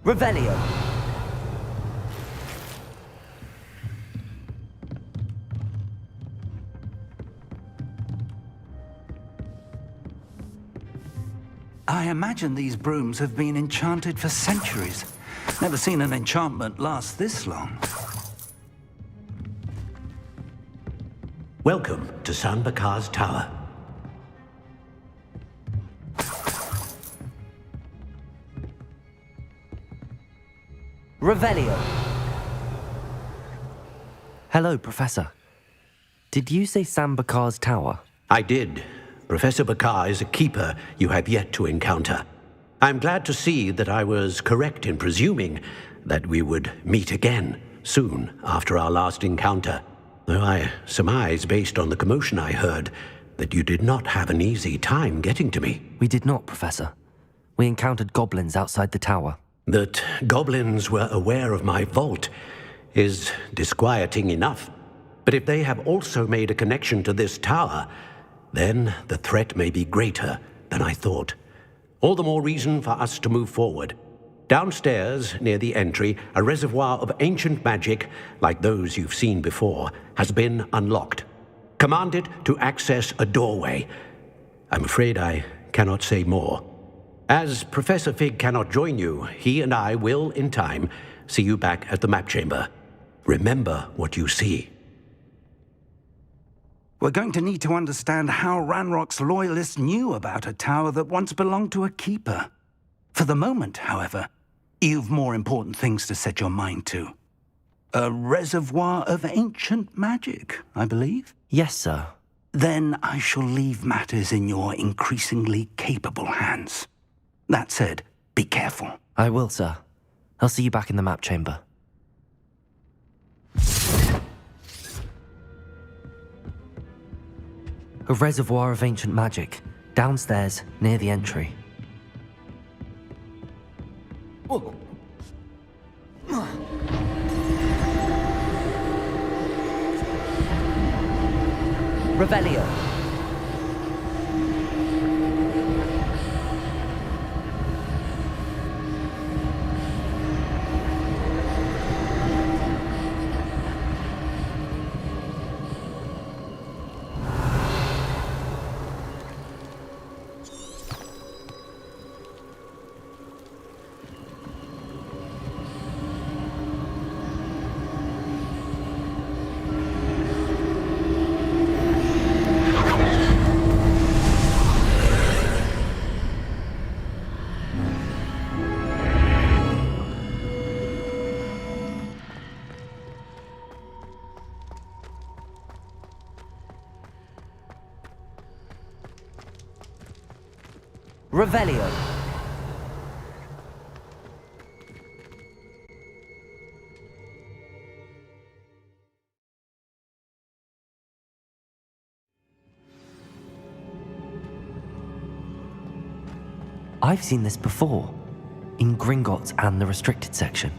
Revelio. I imagine these brooms have been enchanted for centuries. Never seen an enchantment last this long. Welcome to San Bakar's Tower. Revelio. Hello, Professor. Did you say San Bakar's Tower? I did. Professor Bakar is a keeper you have yet to encounter. I'm glad to see that I was correct in presuming that we would meet again soon after our last encounter. Though I surmise, based on the commotion I heard, that you did not have an easy time getting to me. We did not, Professor. We encountered goblins outside the tower. That goblins were aware of my vault is disquieting enough. But if they have also made a connection to this tower, then the threat may be greater than I thought. All the more reason for us to move forward. Downstairs, near the entry, a reservoir of ancient magic, like those you've seen before, has been unlocked. Command it to access a doorway. I'm afraid I cannot say more. As Professor Fig cannot join you, he and I will, in time, see you back at the map chamber. Remember what you see. We're going to need to understand how Ranrock's loyalists knew about a tower that once belonged to a keeper. For the moment, however, you've more important things to set your mind to. A reservoir of ancient magic, I believe? Yes, sir. Then I shall leave matters in your increasingly capable hands. That said, be careful. I will, sir. I'll see you back in the map chamber. A reservoir of ancient magic, downstairs, near the entry. Revelio. Revelio. I've seen this before, in Gringotts and the restricted section.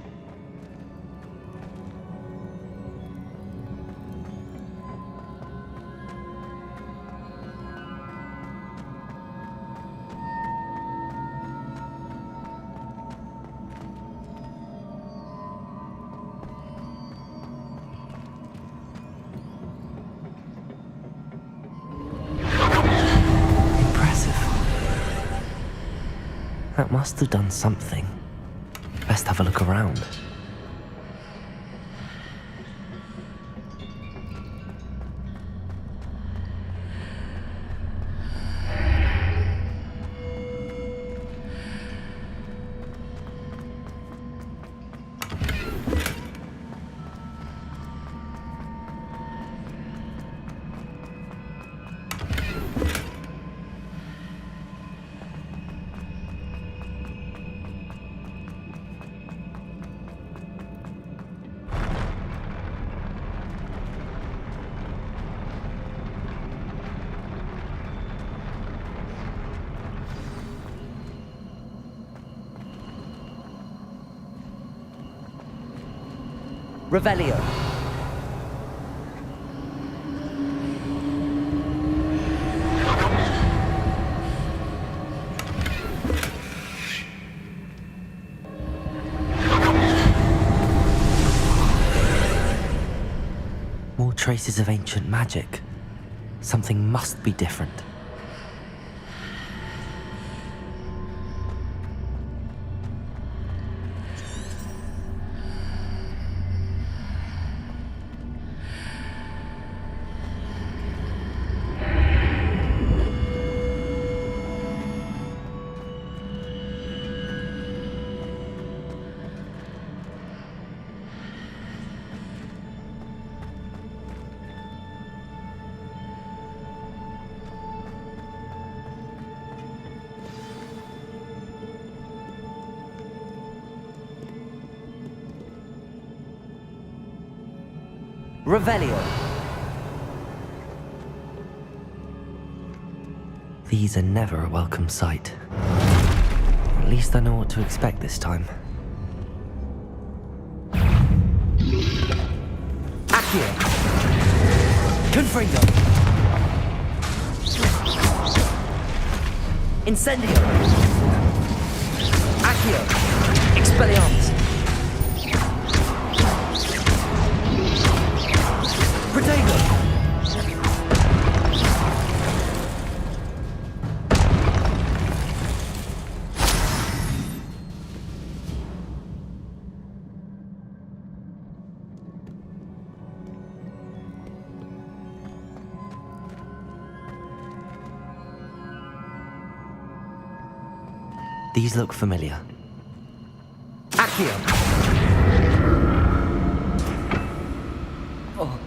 That must have done something. Best have a look around. Revelio. More traces of ancient magic. Something must be different. Revelio. These are never a welcome sight. At least I know what to expect this time. Accio. Confringo. Incendio. Accio. Expelliarmus. Protego. These look familiar. Accio. Oh.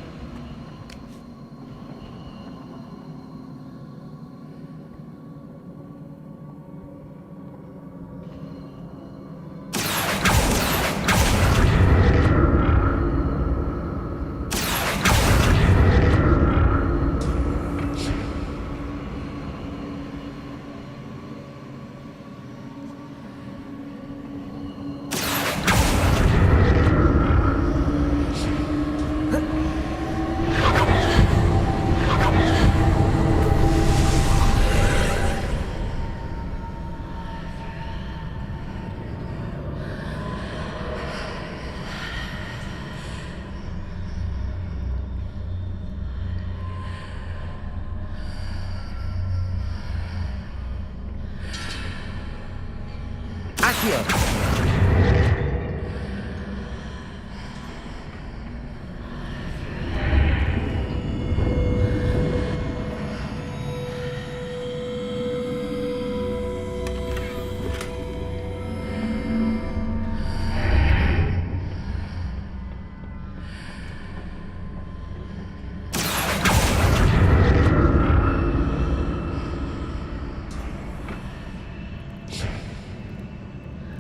Accio.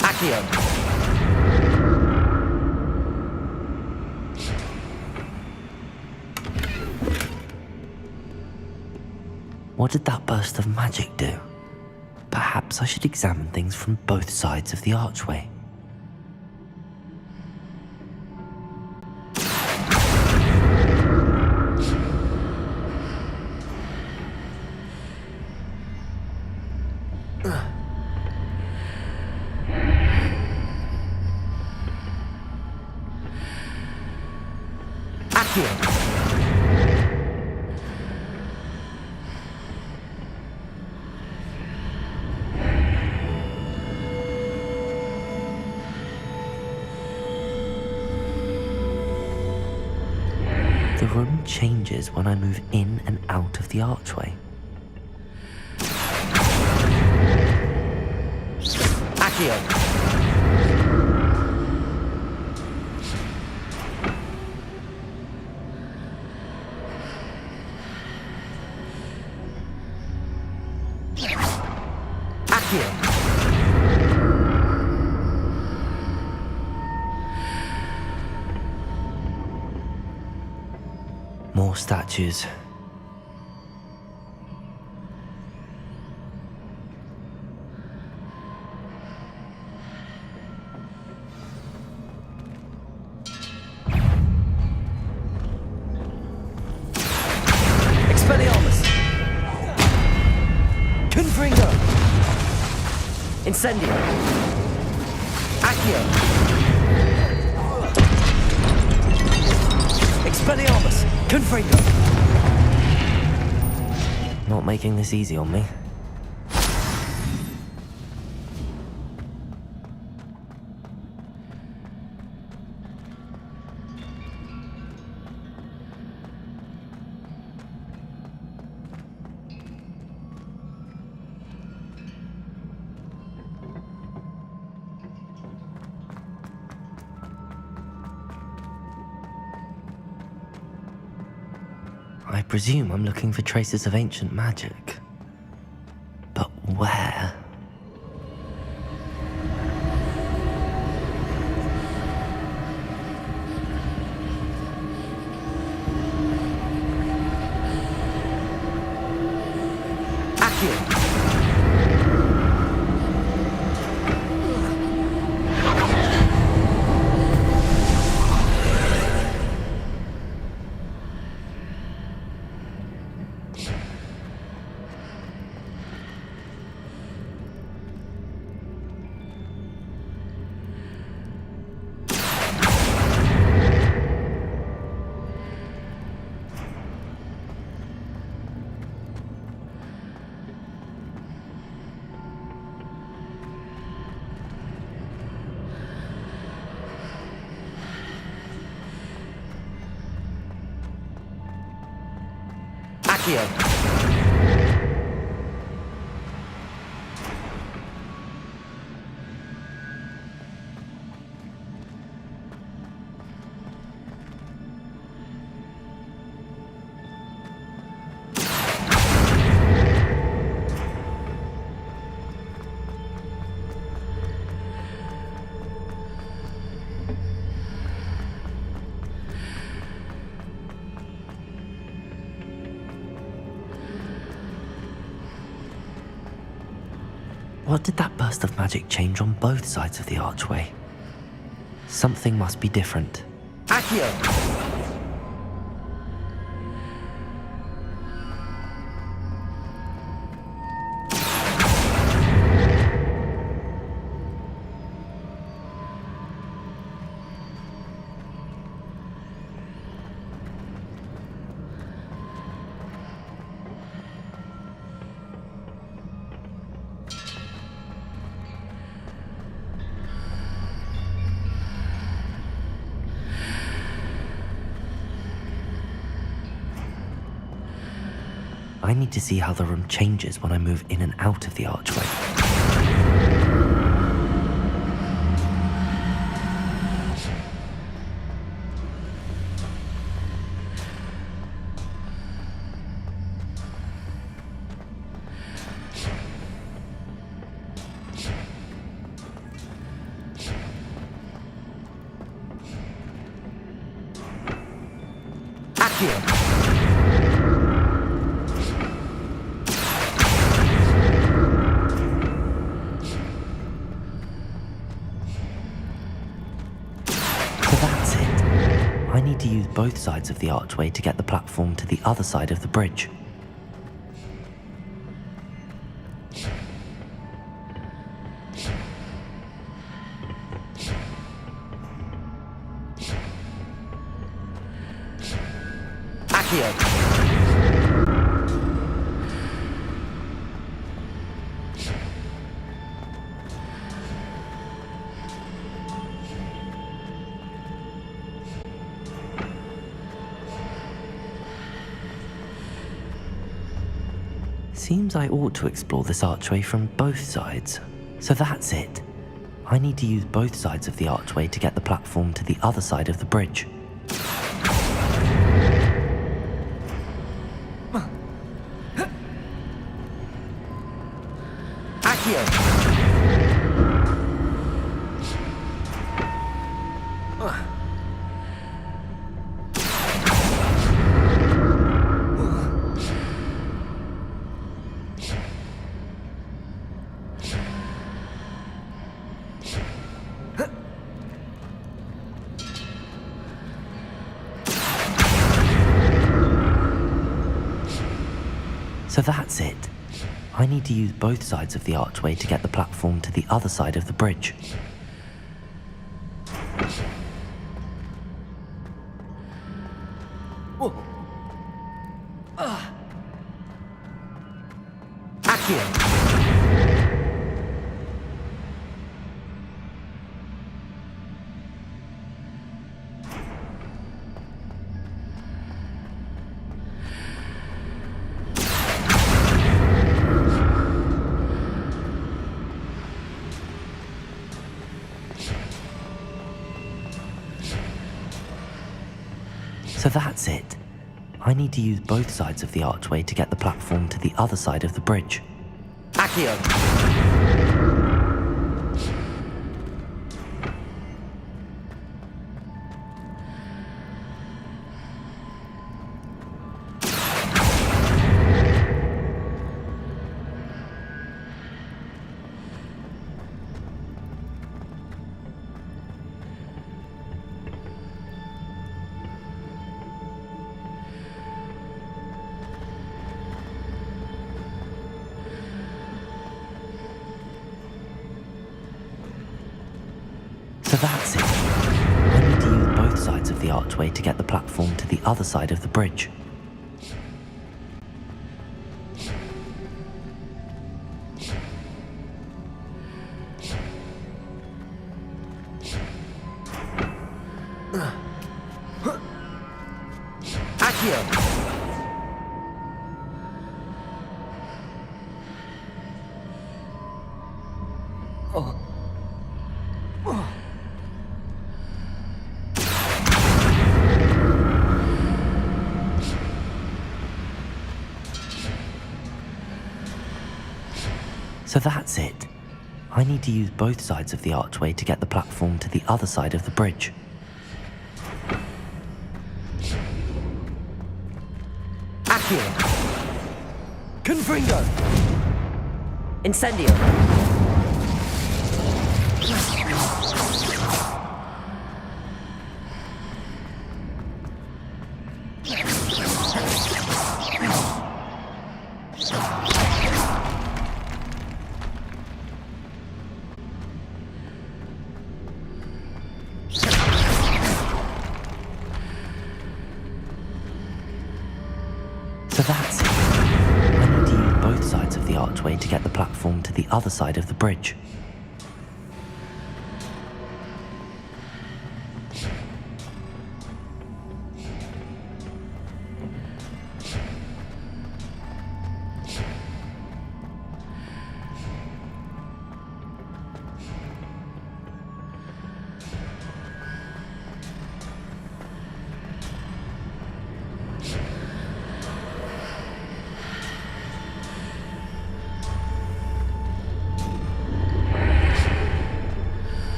Accio. What did that burst of magic do? Perhaps I should examine things from both sides of the archway. Accio. The room changes when I move in and out of the archway. Accio. Accio. More statues. Incendio! Accio! Expelliarmus! Confringo! Not making this easy on me. I presume I'm looking for traces of ancient magic. But where? Accio! Accio! What did that burst of magic change on both sides of the archway? Something must be different. Accio! I need to see how the room changes when I move in and out of the archway. Accio! I need to use both sides of the archway to get the platform to the other side of the bridge. Accio! Seems I ought to explore this archway from both sides. So that's it. I need to use both sides of the archway to get the platform to the other side of the bridge. Accio! So that's it. I need to use both sides of the archway to get the platform to the other side of the bridge. Accio! So that's it. I need to use both sides of the archway to get the platform to the other side of the bridge. Accio! So that's it. I need to use both sides of the archway to get the platform to the other side of the bridge. Accio! So that's it. I need to use both sides of the archway to get the platform to the other side of the bridge. Accio! Confringo! Incendio! So that's it. I need to use both sides of the archway to get the platform to the other side of the bridge.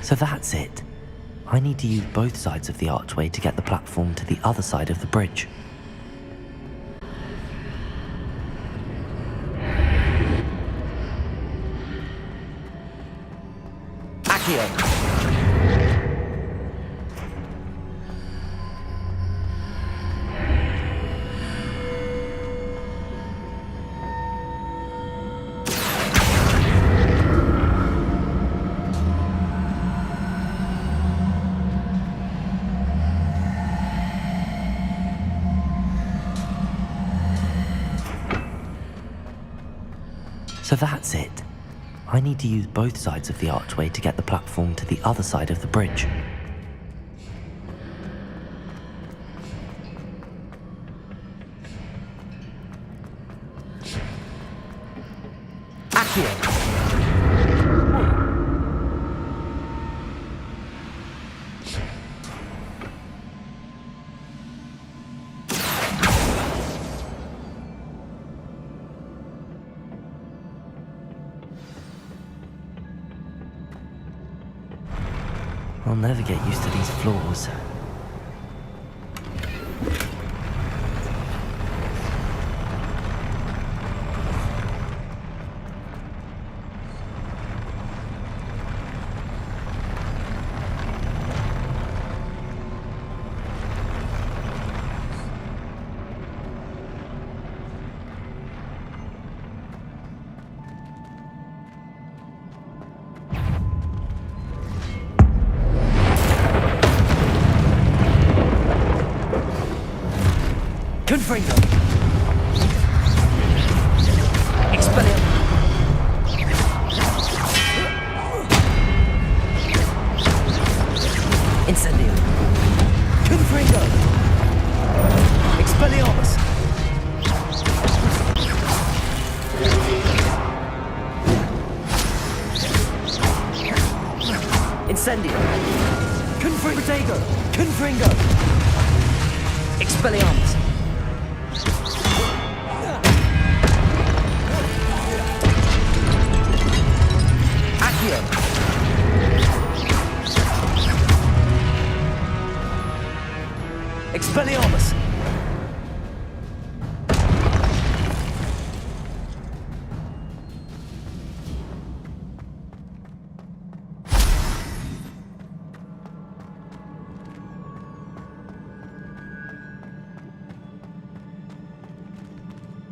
So that's it. I need to use both sides of the archway to get the platform to the other side of the bridge. Accio! So that's it. I need to use both sides of the archway to get the platform to the other side of the bridge. Accio! I'll never get used to these floors. Confringo! Expelliarmus! Incendio! Confringo! Expelliarmus! Incendio! Confringo! Confringo! Expelliarmus! Accio! Expelliarmus!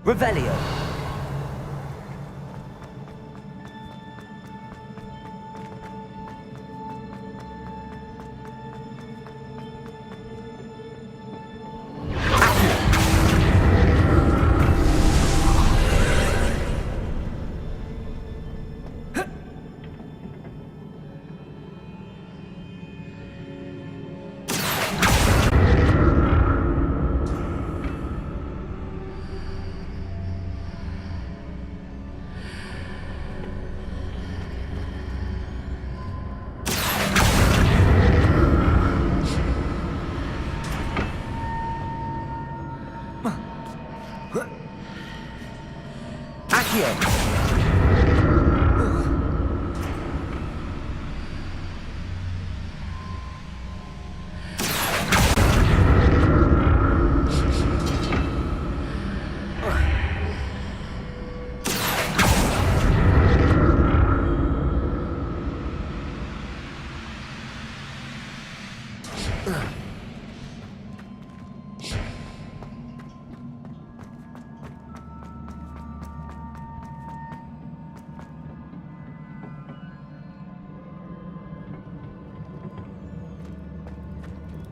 Revelio.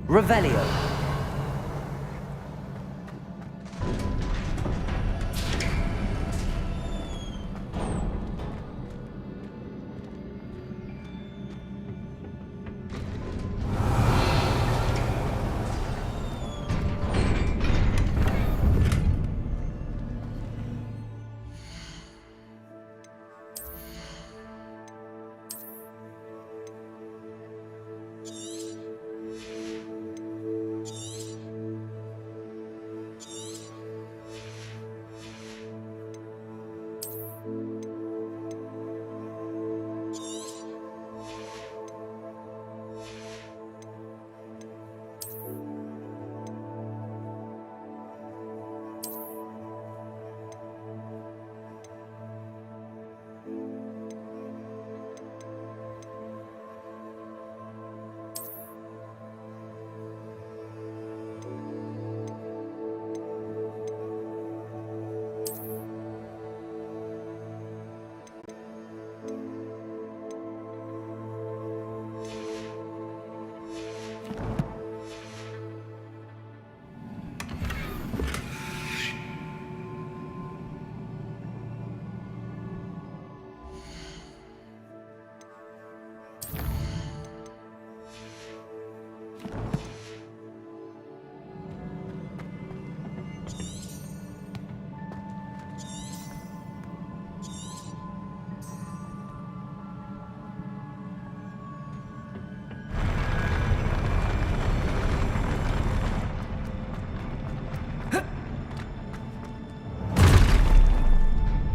Revelio.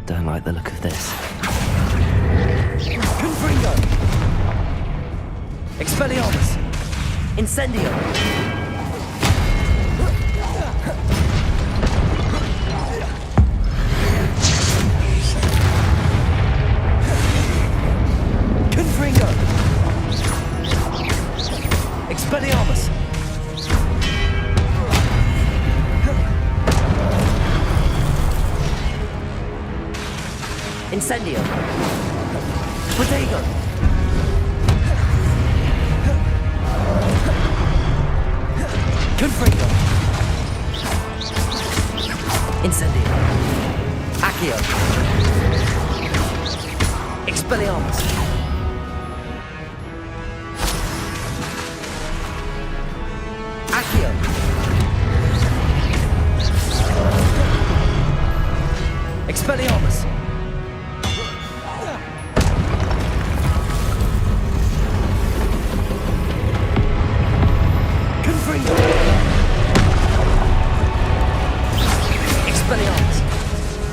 Don't like the look of this. Confringo! Expelliarmus! Incendio! Confringo! Expelliarmus! Incendio! Protego! Confringo! Incendio. Accio. Expelliarmus. Accio. Expelliarmus. Confringo. Expelliarmus.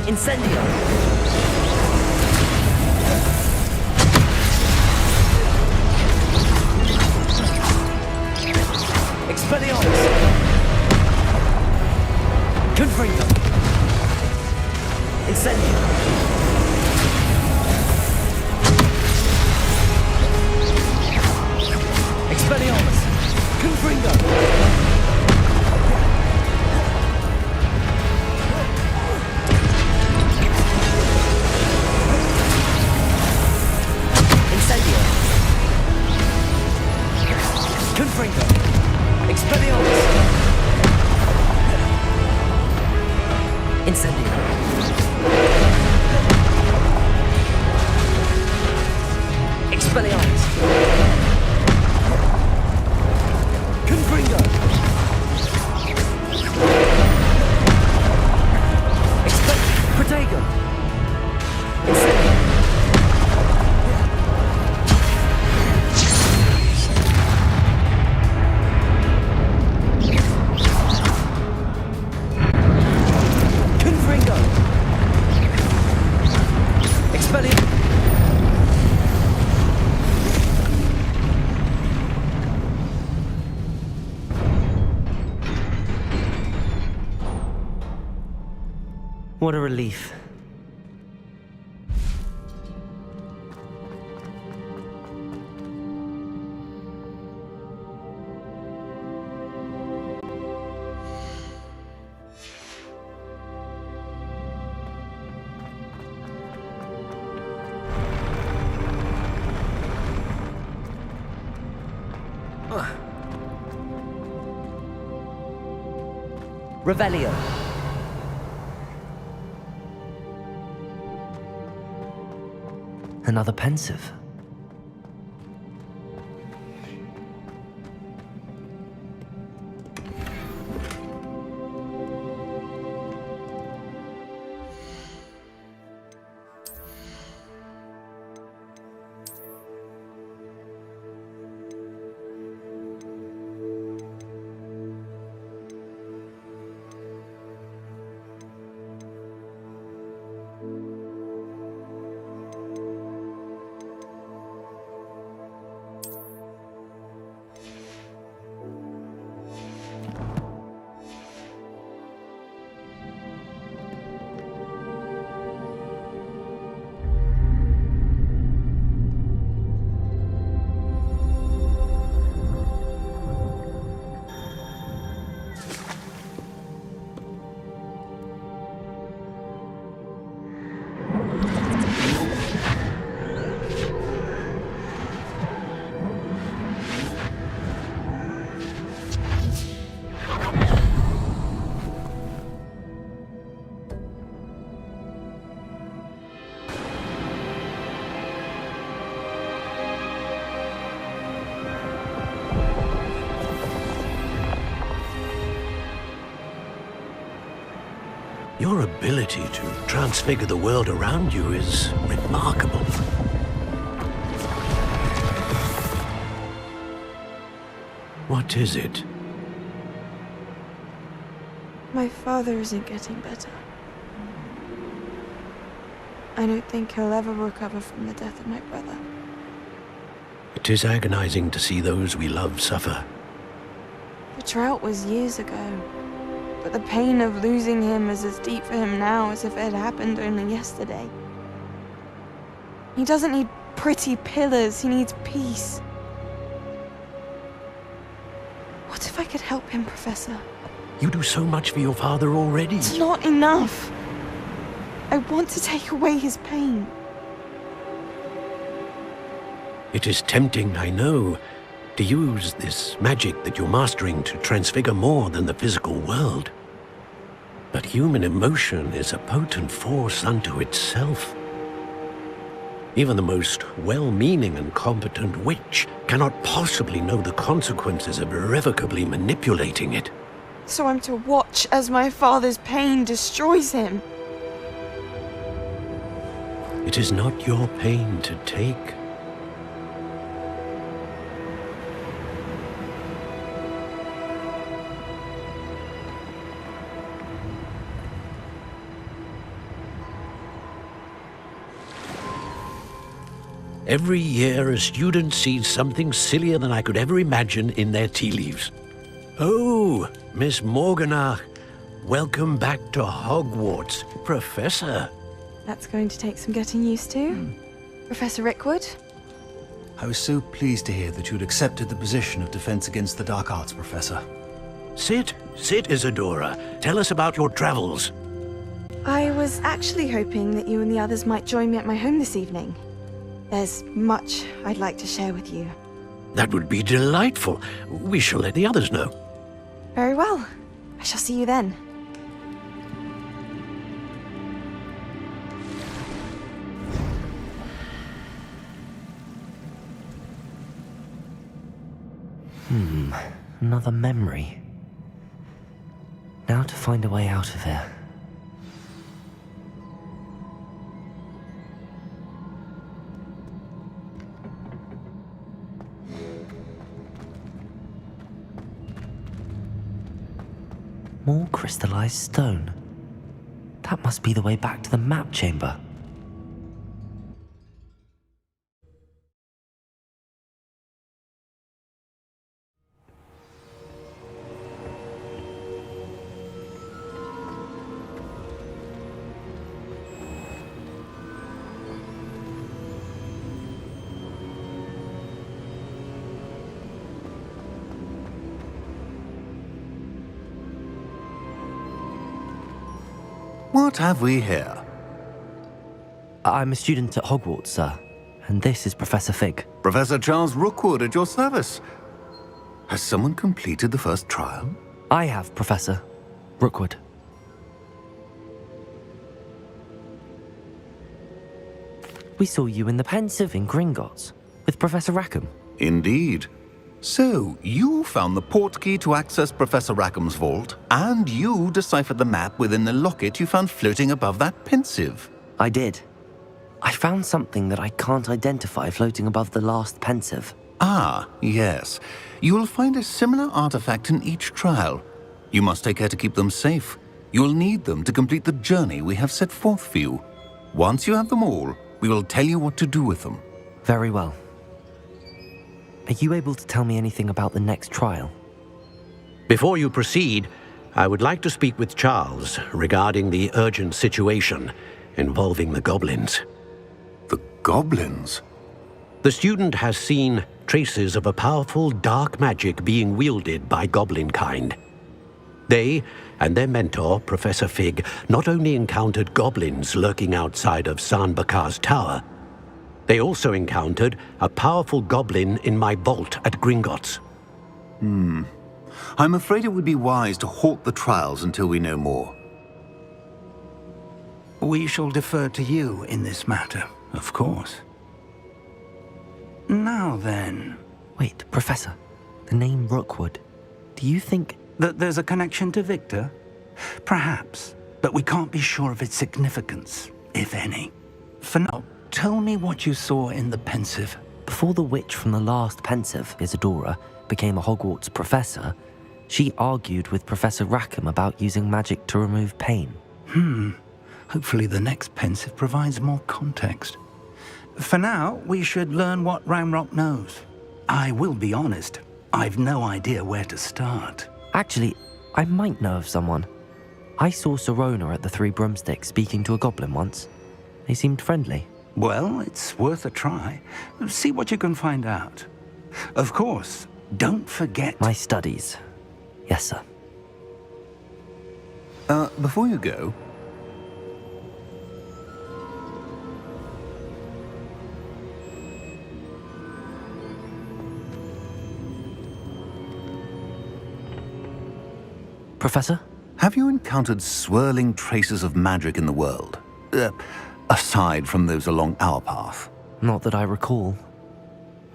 Incendio. Expelliarmus. Confringo. Incendio. Expelliarmus. Confringo. Incendio. Confringo. Expelliarmus. Incendio. Expelliarmus. Confringo. Protego. Incendio. Confringo. Expelliarmus. What a relief. Revelio. Another pensive. Your ability to transfigure the world around you is remarkable. What is it? My father isn't getting better. I don't think he'll ever recover from the death of my brother. It is agonizing to see those we love suffer. The drought was years ago, but the pain of losing him is as deep for him now as if it had happened only yesterday. He doesn't need pretty pillars, he needs peace. What if I could help him, Professor? You do so much for your father already. It's not enough. I want to take away his pain. It is tempting, I know, to use this magic that you're mastering to transfigure more than the physical world. But human emotion is a potent force unto itself. Even the most well-meaning and competent witch cannot possibly know the consequences of irrevocably manipulating it. So I'm to watch as my father's pain destroys him. It is not your pain to take. Every year, a student sees something sillier than I could ever imagine in their tea leaves. Oh, Miss Morganach, welcome back to Hogwarts, Professor. That's going to take some getting used to. Professor Rickwood? I was so pleased to hear that you'd accepted the position of Defense Against the Dark Arts, Professor. Sit, Isadora. Tell us about your travels. I was actually hoping that you and the others might join me at my home this evening. There's much I'd like to share with you. That would be delightful. We shall let the others know. Very well. I shall see you then. Another memory. Now to find a way out of here. More crystallized stone. That must be the way back to the map chamber. What have we here? I'm a student at Hogwarts, sir, and this is Professor Fig. Professor Charles Rookwood at your service. Has someone completed the first trial? I have, Professor Rookwood. We saw you in the Pensive in Gringotts with Professor Rackham. Indeed. So, you found the portkey to access Professor Rackham's vault, and you deciphered the map within the locket you found floating above that Pensive. I did. I found something that I can't identify floating above the last Pensive. Ah, yes. You will find a similar artifact in each trial. You must take care to keep them safe. You will need them to complete the journey we have set forth for you. Once you have them all, we will tell you what to do with them. Very well. Are you able to tell me anything about the next trial? Before you proceed, I would like to speak with Charles regarding the urgent situation involving the goblins. The goblins? The student has seen traces of a powerful dark magic being wielded by goblin kind. They and their mentor, Professor Fig, not only encountered goblins lurking outside of San Bakar's tower, they also encountered a powerful goblin in my vault at Gringotts. I'm afraid it would be wise to halt the trials until we know more. We shall defer to you in this matter, of course. Now then... Wait, Professor. The name Rookwood. Do you think... that there's a connection to Victor? Perhaps, but we can't be sure of its significance, if any. For now, tell me what you saw in the Pensive. Before the witch from the last Pensive, Isadora, became a Hogwarts professor, she argued with Professor Rackham about using magic to remove pain. Hopefully the next Pensive provides more context. For now, we should learn what Ranrock knows. I will be honest, I've no idea where to start. Actually, I might know of someone. I saw Sirona at the Three Broomsticks speaking to a goblin once. They seemed friendly. Well, it's worth a try. See what you can find out. Of course, don't forget... My studies. Yes, sir. Before you go... Professor? Have you encountered swirling traces of magic in the world? Aside from those along our path? Not that I recall.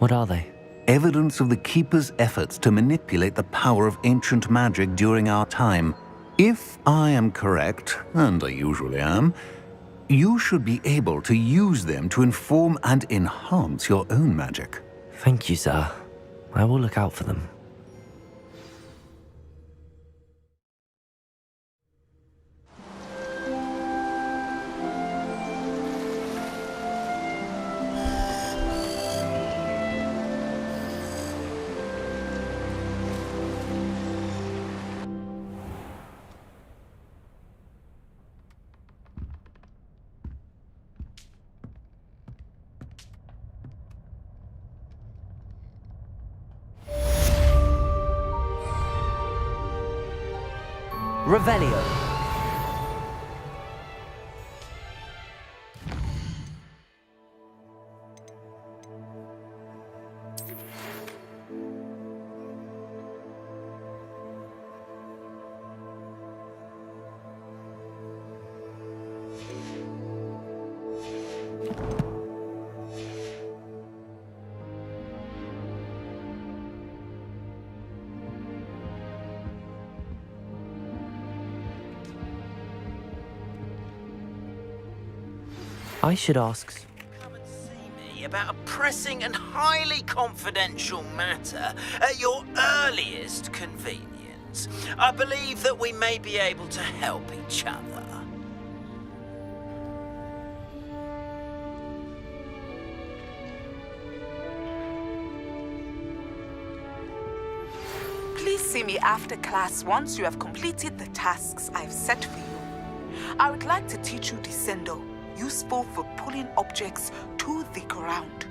What are they? Evidence of the Keeper's efforts to manipulate the power of ancient magic during our time. If I am correct, and I usually am, you should be able to use them to inform and enhance your own magic. Thank you, sir. I will look out for them. Revelio. I should ask. Come and see me about a pressing and highly confidential matter at your earliest convenience. I believe that we may be able to help each other. Please see me after class once you have completed the tasks I've set for you. I would like to teach you Descendo, useful for pulling objects to the ground.